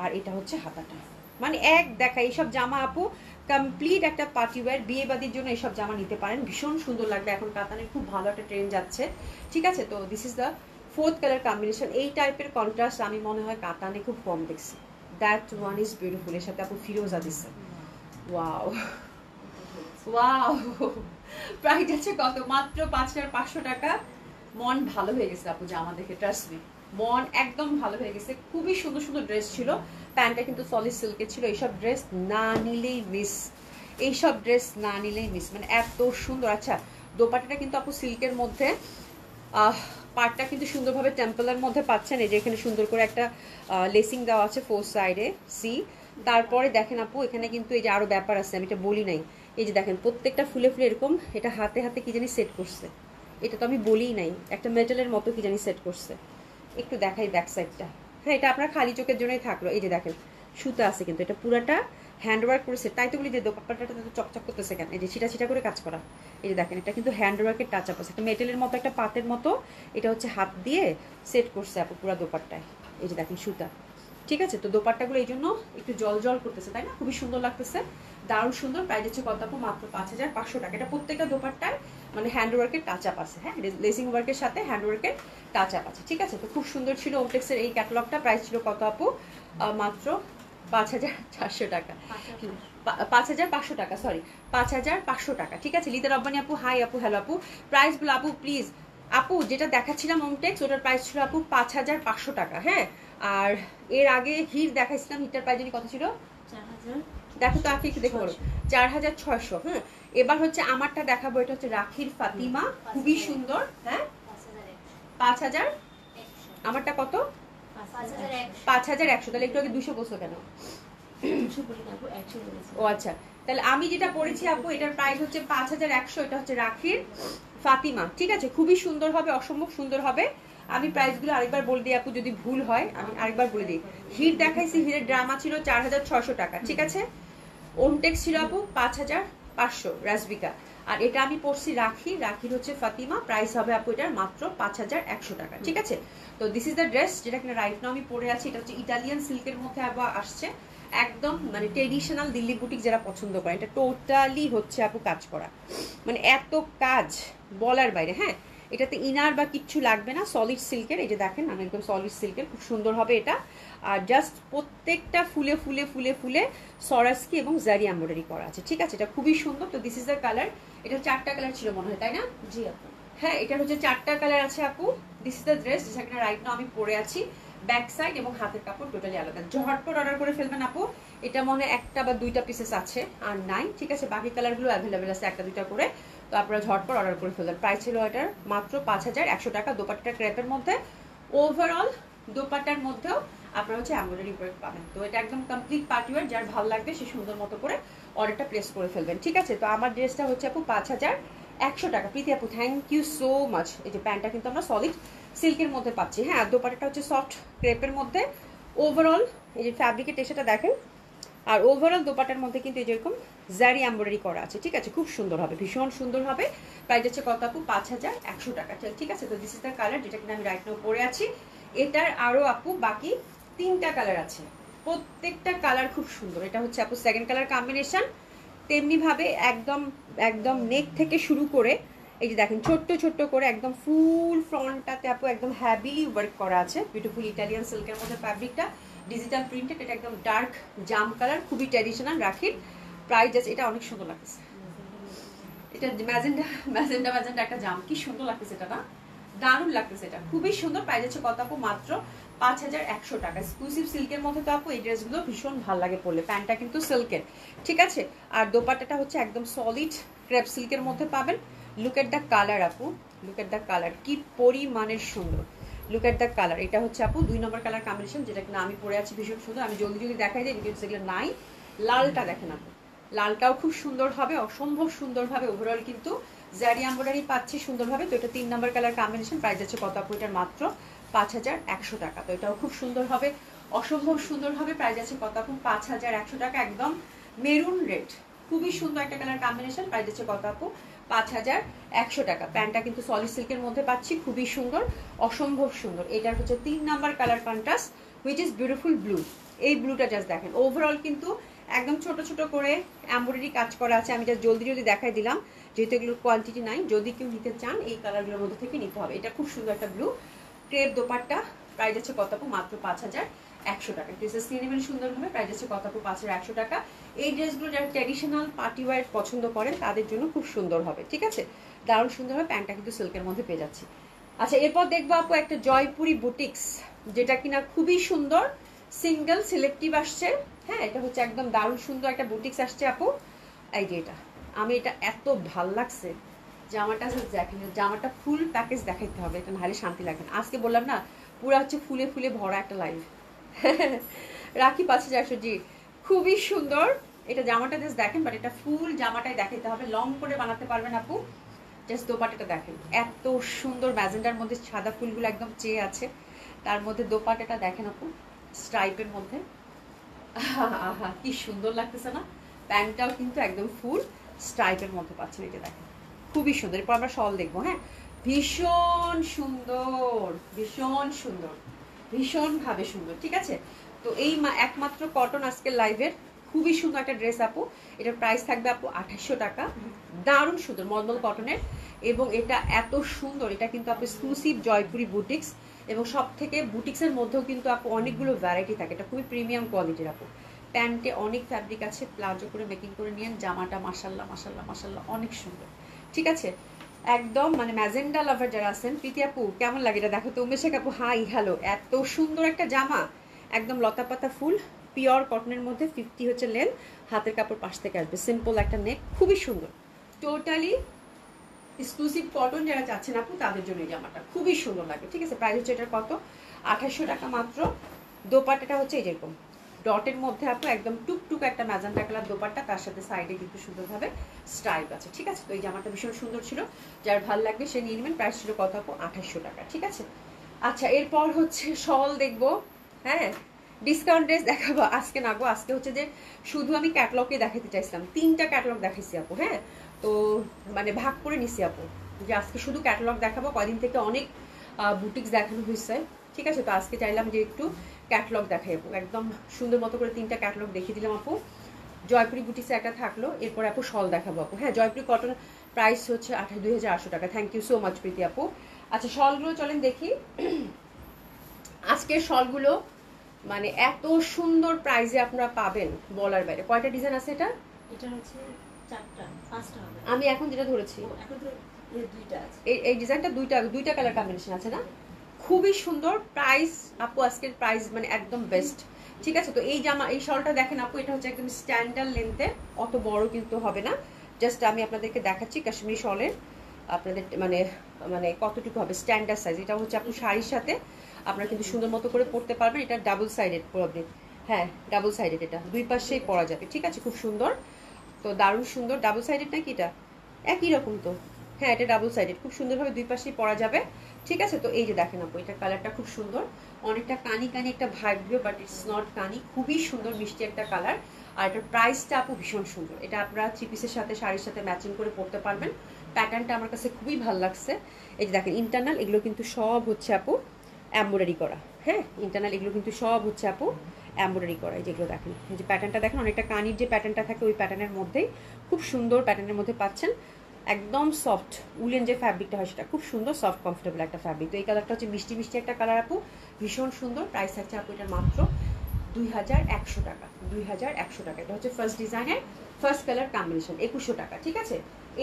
আর এটা হচ্ছে হাতাটা, মানে এক দেখা এইসব জামা আপু কমপ্লিট একটা পার্টি ওয়্যার, বিয়ে বাদির জন্য এইসব জামা নিতে পারেন, ভীষণ সুন্দর লাগবে। এখন কাতানের খুব ভালো একটা ট্রেন্ড যাচ্ছে। ঠিক আছে, তো this is the 4th colour combination. এই টাইপের কন্ট্রাস্ট আমি মনে হয় কাতানে খুব কম দেখছি। That one is beautiful. এর সাথে আপু ফিরোজা দিচ্ছে, ওয়াও ওয়াও। প্রাইস আছে কত? মাত্র 5500 টাকা। মন ভালো হয়ে গেছে আপু জামা দেখে, ট্রাস্ট মি, মন একদম ভালো হয়ে গেছে। খুবই সুন্দর সুন্দর ড্রেস ছিল। প্যান্টটা কিন্তু সলিড সিল্কের ছিল। এইসব ড্রেস না নিলেই মিস, এইসব ড্রেস না নিলেই মিস, মানে এত সুন্দর। আচ্ছা, দোপাট্টাটা কিন্তু আপু সিল্কের মধ্যে, পার্টটা কিন্তু সুন্দরভাবে টেম্পলের মধ্যে পাচ্ছেন। এই যে এখানে সুন্দর করে একটা লেসিং দেওয়া আছে 4 সাইডে, সি। তারপরে দেখেন আপু এখানে কিন্তু এই যে আরো ব্যাপার আছে, আমি এটা বলি নাই। এই যে দেখেন প্রত্যেকটা ফুলে ফুলে এরকম, এটা হাতে হাতে কি জানি সেট করছে, এটা তো আমি বলিই নাই, একটা মেটালের মতো কি জানি সেট করছে। একটু দেখাই ব্যাক সাইডটা। হ্যাঁ, এটা আপনার খালি চোখের জন্যই থাকলো। এই যে দেখেন সুতা আছে কিন্তু এটা পুরাটা হ্যান্ড ওয়ার্ক করেছে, তাই তো বলি যে দোপাট্টাটা তো চকচক করতেছে কেন, এই যে ছিটা ছিটা করে কাজ করা। এই যে দেখেন, এটা কিন্তু হ্যান্ড ওয়ার্কের টাচ আপ আছে, একটা মেটেলের মতো, একটা পাতের মতো। এটা হচ্ছে হাত দিয়ে সেট করছে আপু পুরো দোপাট্টায়। এই যে দেখেন সুতা, ঠিক আছে। তো দোপাট্টাগুলো এই জন্য একটু জল জল করতেছে, তাই না? খুবই সুন্দর লাগতেছে, দারুণ সুন্দর। প্রাইস হচ্ছে কত আপু? মাত্র 5,500 টাকা। এটা প্রত্যেকটা দোপাট্টায় মানে হ্যান্ড ওয়ার্কের টাচ আপ আছে, হ্যাঁ, লেসিং ওয়ার্কের সাথে হ্যান্ড ওয়ার্কের টাচ আপ আছে, ঠিক আছে। তো খুব সুন্দর ছিল ওমটেক্সের এই ক্যাটালগটা। প্রাইস ছিল কত আপু? মাত্র 5,400 টাকা, 5,500 টাকা, সরি 5,500 টাকা, ঠিক আছে। লিদা রব্বানি আপু হাই আপু, হ্যালো আপু। প্রাইস বলো আপু প্লিজ। আপু যেটা দেখাচ্ছিলাম ওমটেক্স, ওটার প্রাইস ছিল আপু 5,500 টাকা, হ্যাঁ। আর এর আগে হিট দেখাইছিলাম, হিটটার প্রাইস জানি কত ছিল? 4,000। দেখো তো আপনি একটু দেখে বলো। 4,600। হ্যাঁ, এবার হচ্ছে আমারটা দেখাবো, এটা হচ্ছে রাখির ফাতিমা, খুবই সুন্দর। হ্যাঁ, 5,000। আমারটা কত? 5,100। তাহলে একটু আগে 200 বলছো কেন? ও আচ্ছা, তাহলে আমি যেটা পড়েছি আপু, এটার প্রাইস হচ্ছে 5,100। এটা হচ্ছে রাখির ফাতিমা, ঠিক আছে। খুবই সুন্দর হবে, অসম্ভব সুন্দর হবে। আমি প্রাইসগুলো আরেকবার বলে দিই আপু, যদি ভুল হয় আমি আরেকবার বলে দিই। হিট দেখাইছি, হিটের ড্রামা ছিল 4,600 টাকা, ঠিক আছে। ওমটেক্স ছিল আপু 5,500 রাজবিকা। আর এটা আমি পড়ছি রাখির হচ্ছে ফাতিমা, প্রাইস হবে আপু এটার মাত্র 5,100 টাকা, ঠিক আছে। তো দিস ইজ দ্য ড্রেস, যেটা কিনা রাইট নাও আমি পরে আছি। এটা হচ্ছে ইটালিয়ান সিল্কের মধ্যে আবার আসছে, একদম মানে ট্রেডিশনাল দিল্লি বুটিক যারা পছন্দ করে, এটা টোটালি হচ্ছে আপু কাজ করা, মানে এত কাজ বলার বাইরে। হ্যাঁ, এটাতে ইনার বা কিচ্ছু লাগবে না, সলিড সিল্কের। এই যে দেখেন, আমি একদম সলিড সিল্কের, খুব সুন্দর হবে এটা। আর জাস্ট প্রত্যেকটা ফুলে ফুলে ফুলে ফুলে সরাসকি এবং জারি এমব্রয়ডারি করা আছে, ঠিক আছে। এটা খুবই সুন্দর। তো দিস ইজ দ্য কালার। এটা 4টা কালার ছিল মনে হয়, তাই না? জি আপু, হ্যাঁ, এটা হচ্ছে 4টা কালার আছে আপু। দিস ইজ দ্য ড্রেস, যেখানে রাইট নাও আমি পরে আছি। ব্যাক সাইড এবং হাতের কাপড় টোটালি আলাদা। ঝটপট অর্ডার করে ফেলবেন আপু, এটা মনে হয় 1টা বা 2টা পিসেস আছে আর নাই, ঠিক আছে। বাকি কালারগুলো অ্যাভেলেবেল আছে 1টা 2টা করে। তো আপনারা ঝটপট অর্ডার করে ফেলবেন। প্রাইস ছিল এটার মাত্র 5,100 টাকা। দোপাট্টা ক্রেপের মধ্যে, ওভারঅল দোপাট্টার মধ্যেও আপনারা হচ্ছে এমব্রয়ডারি ওয়ার্ক পাবেন। তো এটা একদম কমপ্লিট পার্টি ওয়্যার, যার ভালো লাগবে সে সুন্দর মতো করে অর্ডারটা প্লেস করে ফেলবেন, ঠিক আছে। তো আমার ড্রেসটা হচ্ছে আপু 5,100 টাকা। প্রীতি আপু থ্যাংক ইউ সো মাচ। এই যে প্যান্টটা কিন্তু আমরা সলিড সিল্কের মধ্যে পাচ্ছি, হ্যাঁ। আর দোপাট্টাটা হচ্ছে সফট ক্রেপের মধ্যে। ওভারঅল এই যে ফ্যাব্রিকের টেস্টটা দেখেন। আর ওভারঅল দোপাট্টার মধ্যে কিন্তু এই যেরকম জারি এমব্রয়ডারি করা আছে, ঠিক আছে। খুব সুন্দর হবে, ভীষণ সুন্দর হবে। প্রাইস হচ্ছে কত আপু? 5,100 টাকা, ঠিক আছে। তো দিস ইজ দ্য কালার, যেটা কিনা আমি রাইট নাও পরে আছি। এটার আরো আপু বাকি 3টা কালার আছে, প্রত্যেকটা কালার খুব সুন্দর। এটা হচ্ছে আপু সেকেন্ড কালার কম্বিনেশন। তেমনি ভাবে একদম একদম নেক থেকে শুরু করে এই যে দেখেন ছোট্ট ছোট্ট করে একদম ফুল ফ্রন্টটাতে আপু একদম হ্যাভিলি ওয়ার্ক করা আছে। বিউটিফুল ইটালিয়ান সিল্কের মধ্যে ফ্যাব্রিকটা, ডিজিটাল প্রিন্টেড। এটা একদম ডার্ক জাম কালার, খুবই ট্র্যাডিশনাল রাখির। প্রাইস আছে, এটা অনেক সুন্দর লাগতেছে। এটা ম্যাজেন্ডা ম্যাজেন্ডা ম্যাজেন্ডা একটা জাম, কি সুন্দর লাগতেছে এটা না? দারুণ লাগতেছে, এটা খুবই সুন্দর। প্রাইস আছে কত আপু? মাত্র 5,100 টাকা। এক্সক্লুসিভ সিল্কের মধ্যে তো আপু এই ড্রেসগুলো ভীষণ ভালো লাগে পরলে। প্যান্টটা কিন্তু সিল্কের, ঠিক আছে। আর দোপাট্টাটা হচ্ছে একদম সলিড ক্রেপ সিল্কের মধ্যে পাবেন। লুক এট দ্য কালার আপু, লুক এট দ্য কালার, কি পরিমাণের সুন্দর। Look at the colour. এটা হচ্ছে আপু 2 নম্বর কালার কম্বিনেশন, যেটা কিনা আমি পরে আছি, ভীষণ সুন্দর। আমি জলদি জলদি দেখাই দিই, ডিটেলস এগুলো নাই। লালটা দেখেন আপু, লালটাও খুব সুন্দর হবে, অসম্ভব সুন্দর ভাবে। ওভারঅল কিন্তু জারি এমব্রয়ডারি পাচ্ছি সুন্দরভাবে। তো এটা 3 নম্বর কালার কম্বিনেশন। প্রাইস আছে কত আপু? এটার মাত্র 5,100 টাকা। তো এটাও খুব সুন্দর হবে, অসম্ভব সুন্দর হবে। প্রাইস আছে কত আপু? 5,100 টাকা। একদম মেরুন রেড, খুবই সুন্দর একটা কালার কম্বিনেশন। প্রাইস আছে কত আপু? 5,100 টাকা। প্যান্টটা কিন্তু সলিড সিল্কের মধ্যে পাচ্ছি, খুবই সুন্দর, অসম্ভব সুন্দর। এটার হচ্ছে 3 number colour contrast, which is beautiful blue. এই ব্লুটা জাস্ট দেখেন। ওভারঅল কিন্তু একদম ছোট ছোট করে এমব্রয়ডারি কাজ করা আছে। আমি জাস্ট জলদি জলদি দেখাই দিলাম, যেহেতু এগুলোর কোয়ান্টিটি নাই। যদি কেউ নিতে চান এই কালারগুলোর মধ্যে থেকে নিতে হবে। এটা খুব সুন্দর একটা ব্লু ক্রেপ দোপাট্টা। প্রাইস আছে কত আপু? মাত্র 5,100 টাকা। ড্রেসেস কিনে নেবেন সুন্দরভাবে। প্রাইস আছে কত আপু? 5,100 টাকা। এই ড্রেসগুলো যারা ট্র্যাডিশনাল পার্টি ওয়্যার পছন্দ করেন তাদের জন্য খুব সুন্দর হবে, ঠিক আছে। দারুণ সুন্দর হবে। প্যান্টটা কিন্তু সিল্কের মধ্যে পেয়ে যাচ্ছি। আচ্ছা, এরপর দেখবো আপু একটা জয়পুরি বুটিক্স, যেটা কিনা খুবই সুন্দর, সিঙ্গেল সিলেক্টিভ আসছে। হ্যাঁ, এটা হচ্ছে একদম দারুণ সুন্দর একটা বুটিক্স আসছে আপু। এই যে এটা, আমি এটা এত ভাল লাগছে। জামাটা দেখেন, জামাটা ফুল প্যাকেজ দেখাইতে হবে, এটা নাহলে শান্তি লাগবে না। আজকে বললাম না, পুরো হচ্ছে ফুলে ফুলে ভরা একটা লাইভ। রাখি 5,400, জি খুবই সুন্দর। এটা জামাটা জাস্ট দেখেন, বাট এটা ফুল জামাটাই দেখাইতে হবে, লং করে বানাতে পারবেন আপু। জাস্ট দোপাট্টাটা দেখেন, এত সুন্দর ম্যাজেন্ডার মধ্যে সাদা ফুলগুলো একদম চেয়ে আছে। তার মধ্যে দোপাট্টাটা দেখেন আপু, স্ট্রাইপের মধ্যে আহা কি সুন্দর লাগতেছে না। প্যান্টটাও কিন্তু একদম ফুল স্ট্রাইপের মধ্যে পাচ্ছেন, এটা দেখেন খুবই সুন্দর। এরপর আমরা শল দেখবো। হ্যাঁ, ভীষণ সুন্দর, ভীষণ সুন্দর, ভীষণ ভাবে সুন্দর। ঠিক আছে, তো এই একমাত্র কটন আজকের লাইভের খুবই সুন্দর একটা ড্রেস আপু। এটার প্রাইস থাকবে আপু 2800 টাকা। দারুণ সুন্দর মলমল কটনের, এবং এটা এত সুন্দর। এটা কিন্তু আপু এক্সক্লুসিভ জয়পুরি বুটিক্স, এবং সব থেকে বুটিক্সের মধ্যেও কিন্তু আপু অনেকগুলো ভ্যারাইটি থাকে। এটা খুবই প্রিমিয়াম কোয়ালিটির আপু। প্যান্টে অনেক ফ্যাব্রিক আছে, প্লাজো করে মেকিং করে নিয়েন। জামাটা মাশাল্লাহ মাশাল্লাহ মাশাল্লাহ অনেক সুন্দর। ঠিক আছে, একদম মানে ম্যাজেন্ডা লাভার যারা আছেন, প্রীতি আপু কেমন লাগে এটা দেখো তো। উমেশেখ আপু হাই হ্যালো, এত সুন্দর একটা জামা, একদম লতা পাতা ফুল পিওর কটনের মধ্যে। 50 হচ্ছে লেন, হাতের কাপড় পাশ থেকে আসবে, সিম্পল একটা নেক, খুবই সুন্দর। টোটালি এক্সক্লুসিভ কটন যারা চাচ্ছেন আপু তাদের জন্য এই জামাটা খুবই সুন্দর লাগে। ঠিক আছে, প্রাইস হচ্ছে এটার কত, 2800 টাকা মাত্র। দোপাট্টাটা হচ্ছে এরকম ডটের মধ্যে আপু, একদম টুকটুক একটা ম্যাজেন্টা কালার দোপাট্টা, তার সাথে সাইডে কিন্তু সুন্দরভাবে স্ট্রাইপ আছে। ঠিক আছে, তো এই জামাটা ভীষণ সুন্দর ছিল, যার ভালো লাগবে সে নিয়ে নেবেন। প্রাইস ছিল কত আপু, 2800 টাকা। ঠিক আছে, আচ্ছা এরপর হচ্ছে শল দেখবো। হ্যাঁ, ডিসকাউন্ট ড্রেস দেখাবো আজকে না গো। আজকে হচ্ছে যে শুধু আমি ক্যাটালগে দেখাতে চাইছিলাম, 3টা ক্যাটালগ দেখাইছি আপু। হ্যাঁ, তো মানে ভাগ করে নিছি আপু, যে আজকে শুধু ক্যাটালগ দেখাবো। কয়দিন থেকে অনেক বুটিক্স দেখানো হয়েছে। ঠিক আছে, তো আজকে চাইলাম যে একটু ক্যাটালগ দেখাই আপু, একদম সুন্দর মতো করে 3টা ক্যাটালগ দেখিয়ে দিলাম আপু। জয়পুরি বুটিক্সে একটা থাকলো, এরপর আপু শল দেখাবো আপু। হ্যাঁ, জয়পুরি কটন প্রাইস হচ্ছে 28,800 টাকা। থ্যাংক ইউ সো মাচ প্রীতি আপু। আচ্ছা শলগুলো চলেন দেখি। আজকের শলগুলো মানে এত সুন্দর প্রাইসে আপনারা পাবেন বলার বাইরে। কয়টা ডিজাইন আছে এটা? এটা হচ্ছে 4টা 5টা হবে। আমি এখন যেটা ধরেছি এখন তো এই 2টা আছে। এই ডিজাইনটা দুইটা কালার কম্বিনেশন আছে না, খুবই সুন্দর। প্রাইস আপু আজকের প্রাইস মানে একদম বেস্ট। ঠিক আছে, তো এই জামা এই শলটা দেখেন আপু, এটা হচ্ছে একদম স্ট্যান্ডার্ড লেন্থে, অত বড় কিন্তু হবে না। জাস্ট আমি আপনাদেরকে দেখাচ্ছি কাশ্মীরি শলের আপনাদের মানে মানে কতটুকু হবে স্ট্যান্ডার্ড সাইজ। এটা হচ্ছে আপু শাড়ির সাথে আপনারা কিন্তু সুন্দর মতো করে পরতে পারবেন। এটা ডাবল সাইডেড প্রবলেম, হ্যাঁ ডাবল সাইডেড, এটা দুই পাশেই পরা যাবে। ঠিক আছে, খুব সুন্দর, তো দারুণ সুন্দর। ডাবল সাইডেড নাকি এটা? একই রকম তো, হ্যাঁ এটা ডাবল সাইডেড, খুব সুন্দরভাবে দুই পাশেই পরা যাবে। ঠিক আছে, তো এই যে দেখেন আপু, এটা কালারটা খুব সুন্দর, অনেকটা কানি কানি একটা ভাইব দিও, বাট ইটস নট কানি, খুবই সুন্দর মিষ্টি একটা কালার। আর এটার প্রাইসটা আপু ভীষণ সুন্দর। এটা আপনারা 3 পিসের সাথে শাড়ির সাথে ম্যাচিং করে পরতে পারবেন। প্যাটার্নটা আমার কাছে খুবই ভালো লাগছে। এই যে দেখেন ইন্টারনাল এগুলো কিন্তু সব হচ্ছে আপু এমব্রয়ডারি করা। হ্যাঁ, ইন্টারনাল এগুলো কিন্তু সব হচ্ছে আপু এমব্রয়ডারি করা। এই যেগুলো দেখেন, এই যে প্যাটার্নটা দেখেন, অনেকটা কানির যে প্যাটার্নটা থাকে ওই প্যাটার্নের মধ্যেই খুব সুন্দর প্যাটার্নের মধ্যে পাচ্ছেন। একদম সফট উলেন যে ফ্যাব্রিকটা হয় সেটা খুব সুন্দর, সফট কমফোর্টেবল একটা ফ্যাব্রিক। তো এই কালারটা হচ্ছে মিষ্টি মিষ্টি একটা কালার আপু, ভীষণ সুন্দর। প্রাইস থাকছে আপু এটার মাত্র 2100 টাকা। 2100 টাকা। এটা হচ্ছে ফার্স্ট ডিজাইনের ফার্স্ট কালার কম্বিনেশন, 2100 টাকা। ঠিক আছে,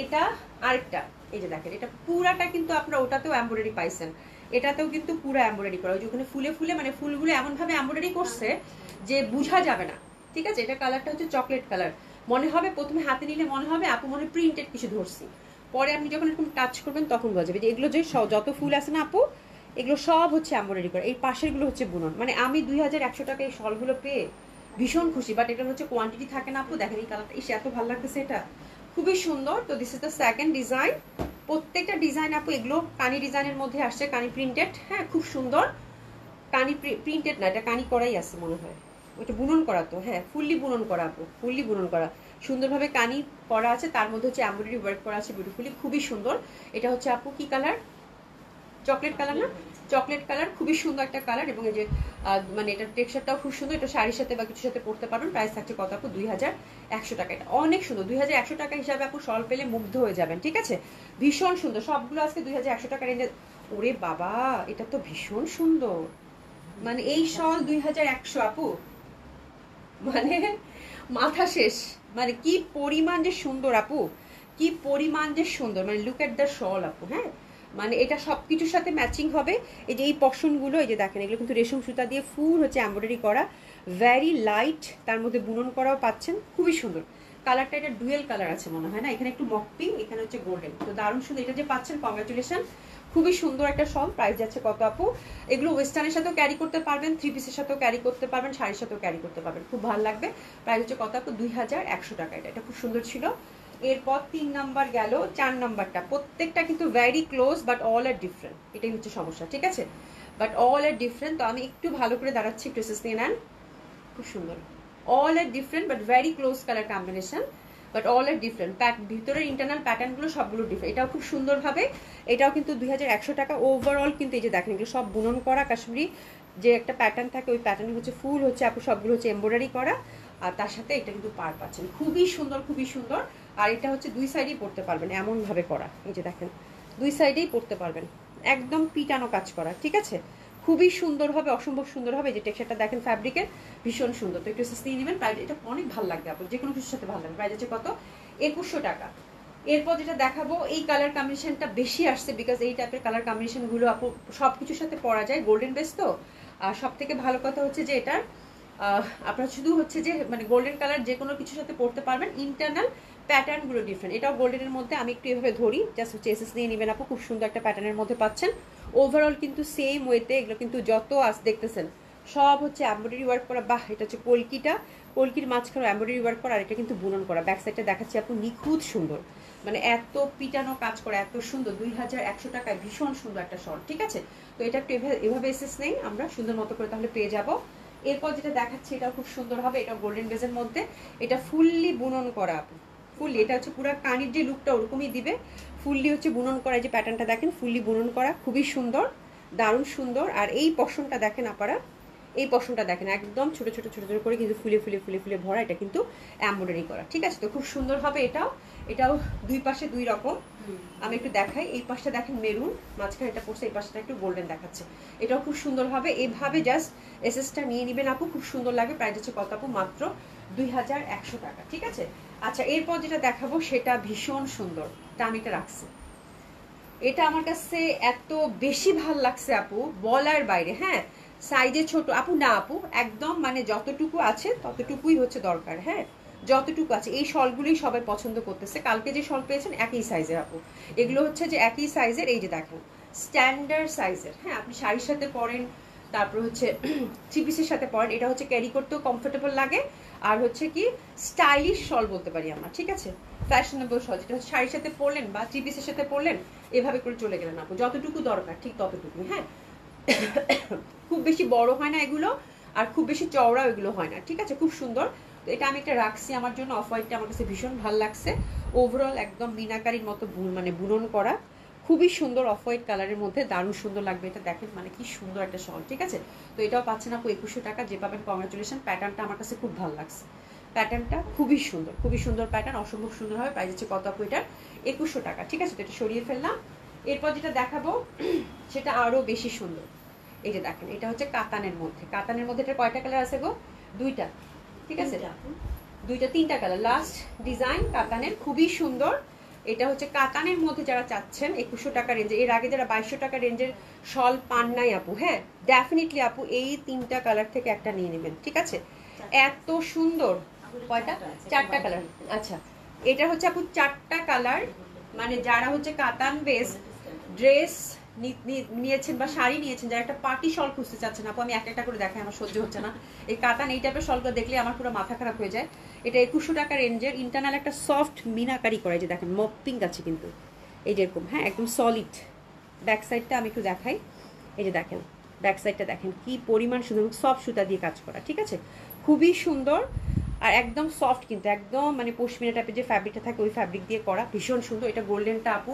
এটা আরেকটা, এই যে দেখেন এটা পুরাটা কিন্তু আপনারা ওটাতেও এমব্রয়ডারি পাইছেন, এটাতেও কিন্তু পুরো এমব্রয়ডারি করা। ওই যে ওখানে ফুলে ফুলে মানে ফুলগুলো এমনভাবে এমব্রয়ডারি করছে যে বোঝা যাবে না। ঠিক আছে, এটা কালারটা হচ্ছে চকলেট কালার। মনে হবে প্রথমে হাতে নিলে মনে হবে আপু মনে প্রিন্টেড কিছু ধরছি, পরে আপনি যখন এরকম টাচ করবেন তখন বোঝা যাবে যে এগুলো যে যত ফুল আছে না আপু, এগুলো সব হচ্ছে এমব্রয়ডারি করা। এই পাশেরগুলো হচ্ছে বুনন। মানে আমি 2100 টাকা এই শলগুলো পেয়ে ভীষণ খুশি, বাট এটার হচ্ছে কোয়ান্টিটি থাকে না আপু। দেখেন এই কালারটা এসে এত ভালো লাগতেছে, এটা খুবই সুন্দর। তো this is the second design. প্রত্যেকটা ডিজাইন আপু এগুলো কানি ডিজাইনের মধ্যে আসছে, কানি প্রিন্টেড। হ্যাঁ, খুব সুন্দর। কানি প্রিন্টেড না, এটা কানি করাই আছে মনে হয়, ওইটা বুনন করা তো। হ্যাঁ, ফুললি বুনন করা আপু, ফুললি বুনন করা, সুন্দরভাবে কানি করা আছে, তার মধ্যে হচ্ছে এমব্রয়ডারি ওয়ার্ক করা আছে বিউটিফুলি, খুবই সুন্দর। এটা হচ্ছে আপু কি কালার? চকলেট কালার না? চকলেট কালার, খুবই সুন্দর একটা কালার। এবং এই যে মানে এটার টেক্সচারটাও খুব সুন্দর। এটা শাড়ির সাথে বা কিছুর সাথে পরতে পারবেন। প্রাইস থাকছে কত আপু? 2100 টাকা। এটা অনেক সুন্দর। 2100 টাকা হিসাবে আপু শল পেলে মুগ্ধ হয়ে যাবেন। ঠিক আছে, ভীষণ সুন্দর সবগুলো আজকে 2100 টাকা রেঞ্জে। ওরে বাবা, এটা তো ভীষণ সুন্দর। মানে এই শল 2100 আপু, মানে মাথা শেষ। মানে কি পরিমাণ যে সুন্দর আপু, কি পরিমাণ যে সুন্দর। মানে লুক এট দ্য শল আপু। হ্যাঁ, মানে এটা সবকিছুর সাথে ম্যাচিং হবে। এই যে এই পশনগুলো, এই যে দেখেন এগুলো কিন্তু রেশম সুতা দিয়ে ফুল হচ্ছে এমব্রয়ডারি করা, ভেরি লাইট, তার মধ্যে বুনন করাও পাচ্ছেন, খুবই সুন্দর। কালারটা এটা ডুয়েল কালার আছে মনে হয় না, এখানে একটু মক পিঙ্ক, এখানে হচ্ছে গোল্ডেন। তো দারুণ সুন্দর, এটা যে পাচ্ছেন কংগ্রাচুলেশন। খুবই সুন্দর একটা শল। প্রাইস যাচ্ছে কত আপু? এগুলো ওয়েস্টার্নের সাথেও ক্যারি করতে পারবেন, 3 পিসের সাথেও ক্যারি করতে পারবেন, শাড়ির সাথেও ক্যারি করতে পারবেন, খুব ভালো লাগবে। প্রাইস হচ্ছে কত আপু? 2100 টাকা। এটা খুব সুন্দর ছিল। এরপর 3 নাম্বার গেল, 4 নাম্বারটা প্রত্যেকটা কিন্তু very close but all are different, এটাই হচ্ছে সমস্যা। ঠিক আছে, বাট অল আর ডিফারেন্ট। তো আমি একটু ভালো করে দাঁড়াচ্ছি, একটু এসেস নিয়ে নেন, খুব সুন্দর। All are different but very close colour combination, but all are different. ভিতরের ইন্টারনাল প্যাটার্নগুলো সবগুলো ডিফারেন্ট। এটাও খুব সুন্দরভাবে, এটাও কিন্তু 2100 টাকা ওভারঅল। কিন্তু এই যে দেখেন এগুলো সব বুনন করা কাশ্মীরি যে একটা প্যাটার্ন থাকে, ওই প্যাটার্ন হচ্ছে ফুল হচ্ছে আপু সবগুলো হচ্ছে এমব্রয়ডারি করা, আর তার সাথে এটা কিন্তু পার পাচ্ছেন, খুবই সুন্দর খুবই সুন্দর। আর এটা হচ্ছে দুই সাইডেই পরতে পারবেন, এমন ভাবে করা, এই যে দেখেন দুই সাইডেই পরতে পারবেন, একদম পিটানো কাজ করা, ঠিক আছে, খুবই সুন্দর হবে, অসম্ভব সুন্দর হবে। যে টেক্সচারটা দেখেন ফ্যাব্রিকের ভীষণ সুন্দর। তো একটু নিয়ে নেবেন, প্রাইস এটা অনেক ভালো লাগবে আপনার, যে কোনো কিছুর সাথে ভালো লাগবে। প্রাইস আছে কত? 2100 টাকা। এরপর যেটা দেখাবো, এই কালার কম্বিনেশনটা বেশি আসছে বিকজ এই টাইপের কালার কম্বিনেশনগুলো আপু সব কিছুর সাথে পরা যায়, গোল্ডেন বেস তো। আর সব থেকে ভালো কথা হচ্ছে যে এটার আপনার শুধু হচ্ছে যে মানে গোল্ডেন কালার যে কোনো কিছুর সাথে পরতে পারবেন, ইন্টারনাল প্যাটার্নগুলো ডিফারেন্ট। এটাও গোল্ডেনের মধ্যে, আমি একটু এভাবে ধরি, জাস্ট হচ্ছে এসএস দিয়ে নেবেন আপু, খুব সুন্দর একটা প্যাটার্নের মধ্যে পাচ্ছেন। ওভারঅল কিন্তু সেম ওয়েতে এগুলো কিন্তু যত দেখতেছেন সব হচ্ছে এমব্রয়ডারি ওয়ার্ক করা। বাহ, এটা হচ্ছে কলকির মাঝখানে এমব্রয়ডারি ওয়ার্ক করা, আর এটা কিন্তু বুনন করা। ব্যাক সাইডটা দেখাচ্ছি আপু, নিখুঁত সুন্দর, মানে এত পিটানো কাজ করা, এত সুন্দর। 2100 টাকায় ভীষণ সুন্দর একটা শর্ট, ঠিক আছে। তো এটা একটু এভাবে এসএস নেই আমরা সুন্দর মতো করে তাহলে পেয়ে যাব। এরপর যেটা দেখাচ্ছি এটাও খুব সুন্দর হবে, এটা গোল্ডেন বেজের মধ্যে, এটা ফুললি বুনন করা আপু, ফুললি। এটা হচ্ছে পুরো কানির যে লুকটা ওরকমই দিবে, ফুললি হচ্ছে বুনন করা। যে প্যাটার্নটা দেখেন ফুললি বুনন করা, খুবই সুন্দর, দারুণ সুন্দর। আর এই পশনটা দেখেন আপনারা, এই পশনটা দেখেন একদম ছোট ছোট ছোট ছোট করে কিন্তু ফুলে ফুলে ফুলে ফুলে ভরা, এটা কিন্তু এমব্রয়ডারি করা, ঠিক আছে। তো খুব সুন্দর হবে এটাও দুই পাশে দুই রকম। আমি একটু দেখাই, এই পাশটা দেখেন মেরুন, মাঝখানে এটা পড়ছে, এই পাশটা একটু গোল্ডেন দেখাচ্ছে। এটাও খুব সুন্দর হবে, এইভাবে জাস্ট এসএসটা নিয়ে নেবেন আপু, খুব সুন্দর লাগে। প্রাইস হচ্ছে কত আপু? মাত্র 2100 টাকা, ঠিক আছে। আচ্ছা, এরপর যেটা দেখাবো সেটা ভীষণ সুন্দর, তা আমি এটা রাখছি। এটা আমার কাছে এত বেশি ভাল লাগছে আপু, বলার বাইরে। হ্যাঁ, সাইজে ছোট আপু, না আপু একদম মানে যতটুকু আছে ততটুকুই হচ্ছে দরকার। হ্যাঁ, যতটুকু আছে, এই শলগুলোই সবাই পছন্দ করতেছে। কালকে যে শল পেয়েছেন একই সাইজের আপু, এগুলো হচ্ছে যে একই সাইজের, এই যে দেখেন স্ট্যান্ডার্ড সাইজের। হ্যাঁ, আপনি শাড়ির সাথে পরেন, তারপর হচ্ছে থ্রি পিসের সাথে পরেন, এটা হচ্ছে ক্যারি করতেও কমফোর্টেবল লাগে, আর হচ্ছে কি স্টাইলিশ শল বলতে পারি আমরা, ঠিক আছে, ফ্যাশনেবল শল, যেটা হচ্ছে শাড়ির সাথে পরলেন বা থ্রি পিসের সাথে পরলেন, এভাবে করে চলে গেলেন আপু, যতটুকু দরকার ঠিক ততটুকু। হ্যাঁ, খুব বেশি বড় হয় না এগুলো, আর খুব বেশি চওড়া এগুলো হয় না, ঠিক আছে, খুব সুন্দর। তো এটা আমি একটা রাখছি আমার জন্য, অফ হোয়াইটটা আমার কাছে ভীষণ ভালো লাগছে। ওভারঅল একদম মিনাকারির মতো মানে বুনন করা, খুবই সুন্দর, অফ হোয়াইট কালারের মধ্যে দারুণ সুন্দর লাগবে। এটা দেখেন মানে কি সুন্দর একটা শল, ঠিক আছে। তো এটাও পাচ্ছেন আপু 2100 টাকা, যে পাবেন কংগ্রাচুলেশন। প্যাটার্নটা আমার কাছে খুব ভালো লাগছে, প্যাটার্নটা খুবই সুন্দর প্যাটার্ন, অসম্ভব সুন্দর হবে। প্রাইস হচ্ছে কত আপু? এটা 2100 টাকা, ঠিক আছে। তো এটা সরিয়ে ফেললাম। এরপর যেটা দেখাবো সেটা আরো বেশি সুন্দর, এই যে দেখেন এটা হচ্ছে কাতানের মধ্যে। কাতানের মধ্যে এটা কয়টা কালার আছে গো? দুইটা, ঠিক আছে, দুইটা তিনটা কালার। লাস্ট ডিজাইন কাতানের, খুবই সুন্দর। এটা হচ্ছে কাতানের মধ্যে যারা চাচ্ছেন 2100 টাকা রেঞ্জে, এর আগে যারা 2200 টাকা রেঞ্জের শল পান নাই আপু, হ্যাঁ ডেফিনেটলি আপু এই তিনটা কালার থেকে একটা নিয়ে নেবেন, ঠিক আছে। এত সুন্দর, কয়টা? চারটা কালার। আচ্ছা, এটা হচ্ছে আপু চারটা কালার, মানে যারা হচ্ছে কাতান বেস ড্রেস নিয়েছেন বা শাড়ি নিয়েছেন, যারা একটা পার্টি শল খুঁজতে চাচ্ছেন আপু, আমি একটা একটা করে দেখাই, আমার সহ্য হচ্ছে না। এই কাতান এই টাইপের শলগুলো দেখলে আমার পুরো মাথা খারাপ হয়ে যায়। এটা 2100 টাকা রেঞ্জের, ইন্টারনাল একটা সফট মিনাকারি করা, যে দেখেন মপ পিঙ্ক আছে কিন্তু, এই যেরকম, হ্যাঁ একদম সলিড। ব্যাক সাইডটা আমি একটু দেখাই, এই যে দেখেন ব্যাক সাইডটা দেখেন কি পরিমাণ সুন্দর, সব সুতা দিয়ে কাজ করা, ঠিক আছে, খুবই সুন্দর। আর একদম সফট কিন্তু, একদম মানে পশমিনা টাইপের যে ফ্যাব্রিকটা থাকে ওই ফ্যাব্রিক দিয়ে করা, ভীষণ সুন্দর। এটা গোল্ডেনটা আপু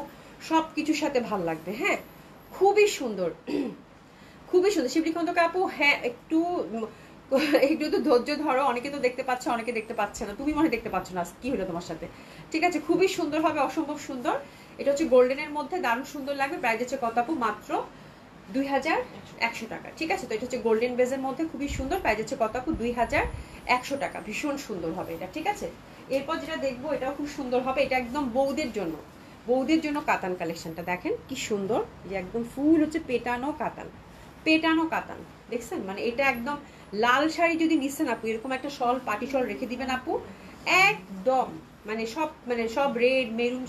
সব কিছুর সাথে ভাল লাগবে। হ্যাঁ, খুবই সুন্দর, খুবই সুন্দর। শিবলি খন্দকার আপু, হ্যাঁ একটু তো ধৈর্য ধরো, অনেকে তো দেখতে পাচ্ছে, অনেকে দেখতে পাচ্ছে না, তুমি মনে দেখতে পাচ্ছ না, কি হলো তোমার সাথে, ঠিক আছে। খুবই সুন্দর হবে, অসম্ভব সুন্দর। এটা হচ্ছে গোল্ডেনের মধ্যে, দারুণ সুন্দর লাগবে। প্রাইস হচ্ছে কত আপু? মাত্র 2100 টাকা, ঠিক আছে। তো এটা হচ্ছে গোল্ডেন বেজের মধ্যে, খুবই সুন্দর। প্রাইস হচ্ছে কত আপু? 2100 টাকা, ভীষণ সুন্দর হবে এটা, ঠিক আছে। এরপর যেটা দেখবো এটাও খুব সুন্দর হবে, এটা একদম বৌদের জন্য কাতান কালেকশনটা দেখেন কি সুন্দর, যে একদম ফুল হচ্ছে পেটানো কাতান, দেখছেন, মানে এটা একদম লাল শাড়ি যদি নিচ্ছেন আপু, এরকম একটা শল পাটি শল রেখে দিবেন আপু, একদম মানে সব রেড মেরুন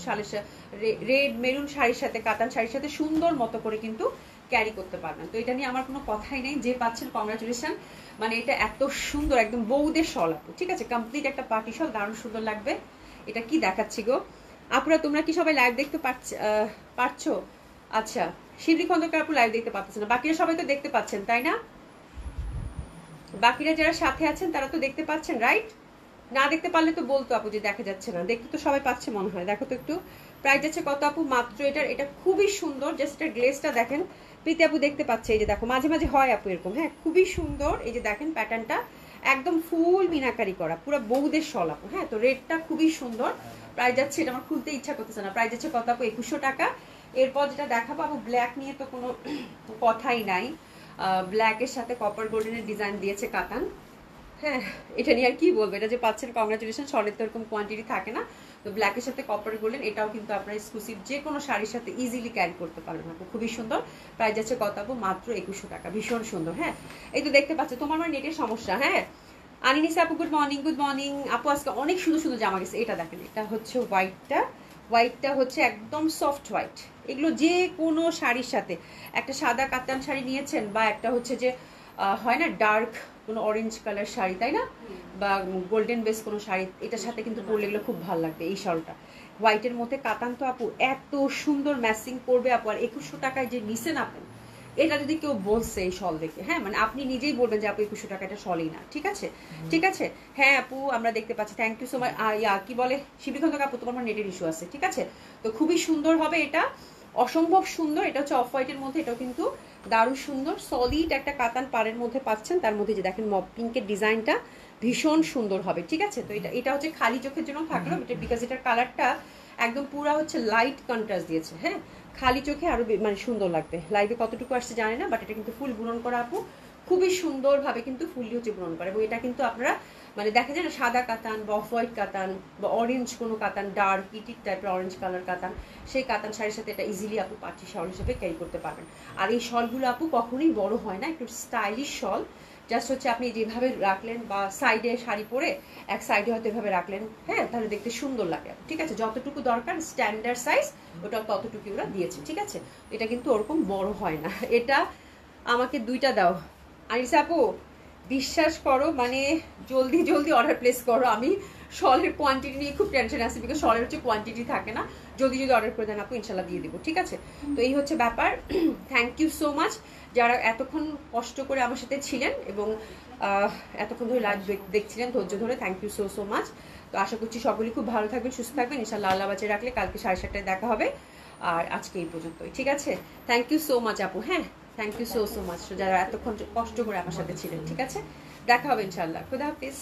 শাড়ির সাথে, কাতান শাড়ির সাথে সুন্দর মতো করে কিন্তু ক্যারি করতে পারবেন। তো এটা নিয়ে আমার কোনো কথাই নেই, যে পাচ্ছেন কংগ্রাচুলেশন। মানে এটা এত সুন্দর, একদম বৌদের শল আপু, ঠিক আছে, কমপ্লিট একটা পাটি শল, দারুণ সুন্দর লাগবে। এটা কি দেখাচ্ছি গো আপুরা, তোমরা কি সবাই লাইভ দেখতে পারছো? আচ্ছা, শিবলি খন্দকার আপু লাইভ দেখতে পাচ্ছেন না, বাকিরা সবাই তো দেখতে পাচ্ছেন তাই না? বাকিরা যারা সাথে আছেন তারা তো দেখতে পাচ্ছেন, রাইট? না দেখতে পারলে তো বলতো আপু যে দেখা যাচ্ছে না, দেখতে তো সবাই পাচ্ছে মনে হয়। দেখো তো একটু প্রাইস আছে কত আপু? মাত্র এটা খুবই সুন্দর, জাস্ট এর গ্লেজটা দেখেন। প্রীতি আপু দেখতে পাচ্ছে, এই যে দেখো মাঝে মাঝে হয় আপু এরকম, হ্যাঁ খুবই সুন্দর। এই যে দেখেন প্যাটার্নটা একদম ফুল মিনাকারি করা, পুরো বউদের শল আপু, হ্যাঁ। তো রেটটা খুবই সুন্দর। প্রাইস যাচ্ছে, এটা আমার খুলতে ইচ্ছা করতেছে না, প্রাইস যাচ্ছে কত আপু? 2100 টাকা। এরপর যেটা দেখাবো আপু, ব্ল্যাক নিয়ে তো কোনো কথাই নাই। ব্ল্যাকের সাথে কপার গোল্ডেনের ডিজাইন দিয়েছে কাতান, হ্যাঁ। এটা নিয়ে আর কি বলবো, এটা যে পাচ্ছেন কংগ্রাচুলেশন, শর্টের তো এরকম কোয়ান্টিটি থাকে না। তো ব্ল্যাকের সাথে কপার গোল্ডেন, এটাও কিন্তু আপনার এক্সক্লুসিভ যে কোনো শাড়ির সাথে ইজিলি ক্যারি করতে পারবেন আপু, খুবই সুন্দর। প্রাইস যাচ্ছে কত আপু? মাত্র 2100 টাকা, ভীষণ সুন্দর, হ্যাঁ। এই তো দেখতে পাচ্ছ, তোমার মানে নেটের সমস্যা, হ্যাঁ। আনিনিসা আপু গুড মর্নিং, গুড মর্নিং আপু। আজকে অনেক সুন্দর সুন্দর জামা গেছে। এটা দেখেন, এটা হচ্ছে হোয়াইটটা হচ্ছে একদম সফট হোয়াইট। এগুলো যে কোনো শাড়ির সাথে, একটা সাদা কাতান শাড়ি নিয়েছেন বা একটা হচ্ছে যে হয় না ডার্ক কোনো অরেঞ্জ কালার শাড়ি, তাই না, বা গোল্ডেন বেস কোনো শাড়ি, এটার সাথে কিন্তু পরলে এগুলো খুব ভালো লাগবে। এই শালটা হোয়াইটের মধ্যে কাতান, তো আপু এত সুন্দর ম্যাচিং করবে আপু। আর 2100 টাকায় যে নিছেন আপু, এটা যদি কেউ বলছে এই শল দেখে, হ্যাঁ মানে আপনি নিজেই বলবেন যে আপু 2100 টাকা এটা শলই না, ঠিক আছে? ঠিক আছে, হ্যাঁ আপু আমরা দেখতে পাচ্ছি, থ্যাংক ইউ সো মাচ। কি বলে শিবিখন্দ আপু, তোমার নেটের ইস্যু আছে, ঠিক আছে? তো খুবই সুন্দর হবে এটা, অসম্ভব সুন্দর। এটা হচ্ছে অফ হোয়াইটের মধ্যে, এটাও কিন্তু দারুণ সুন্দর। সলিড একটা কাতান পাড়ের মধ্যে পাচ্ছেন, তার মধ্যে যে দেখেন মব পিঙ্কের ডিজাইনটা ভীষণ সুন্দর হবে, ঠিক আছে? তো এটা হচ্ছে খালি চোখের জন্য থাকলো, বিকজ এটার কালারটা একদম পুরা হচ্ছে লাইট কন্ট্রাস্ট দিয়েছে, হ্যাঁ। খালি চোখে আরো মানে সুন্দর লাগবে। লাইভে কতটুকু আসছে জানি না, বাট এটা কিন্তু ফুল বুনন করা আপু, খুবই সুন্দরভাবে কিন্তু ফুললি হচ্ছে বুনন করে। এবং এটা কিন্তু আপনারা মানে দেখা যায় না সাদা কাতান বা অফ হোয়াইট কাতান বা অরেঞ্জ কোনো কাতান, ডার্ক ইটিক টাইপের অরেঞ্জ কালার কাতান, সেই কাতান শাড়ির সাথে এটা ইজিলি আপু পার্টি শল হিসেবে ক্যারি করতে পারবেন। আর এই শলগুলো আপু কখনোই বড় হয় না, একটু স্টাইলিশ শল। জাস্ট হচ্ছে আপনি যেভাবে রাখলেন বা সাইডে শাড়ি পরে এক সাইডে হয়তো এভাবে রাখলেন, হ্যাঁ, তাহলে দেখতে সুন্দর লাগে, ঠিক আছে? যতটুকু দরকার স্ট্যান্ডার্ড সাইজ ওটা ততটুকু ওরা দিয়েছে, ঠিক আছে? এটা কিন্তু ওরকম বড় হয় না। এটা আমাকে 2টা দাও আনিসা আপু, বিশ্বাস করো মানে জলদি জলদি অর্ডার প্লেস করো। আমি শলের কোয়ান্টিটি নিয়ে খুব টেনশন আছে, বিকজ শলের হচ্ছে কোয়ান্টিটি থাকে না। যদি অর্ডার করে দেন আপু ইনশাল্লাহ দিয়ে দেবো, ঠিক আছে? তো এই হচ্ছে ব্যাপার। থ্যাংক ইউ সো মাচ যারা এতক্ষণ কষ্ট করে আমার সাথে ছিলেন এবং এতক্ষণ ধরে লাইভ দেখছিলেন ধৈর্য ধরে, thank you so so much. তো আশা করছি সকলেই খুব ভালো থাকবেন, সুস্থ থাকবেন ইনশাল্লাহ। আল্লাহ বাঁচিয়ে রাখলে কালকে 7:30টায় দেখা হবে। আর আজকে এই পর্যন্তই, ঠিক আছে? থ্যাংক ইউ সো মাচ আপু, হ্যাঁ thank you so so much যারা এতক্ষণ কষ্ট করে আমার সাথে ছিলেন, ঠিক আছে? দেখা হবে ইনশাল্লাহ। খুদা হাফিজ।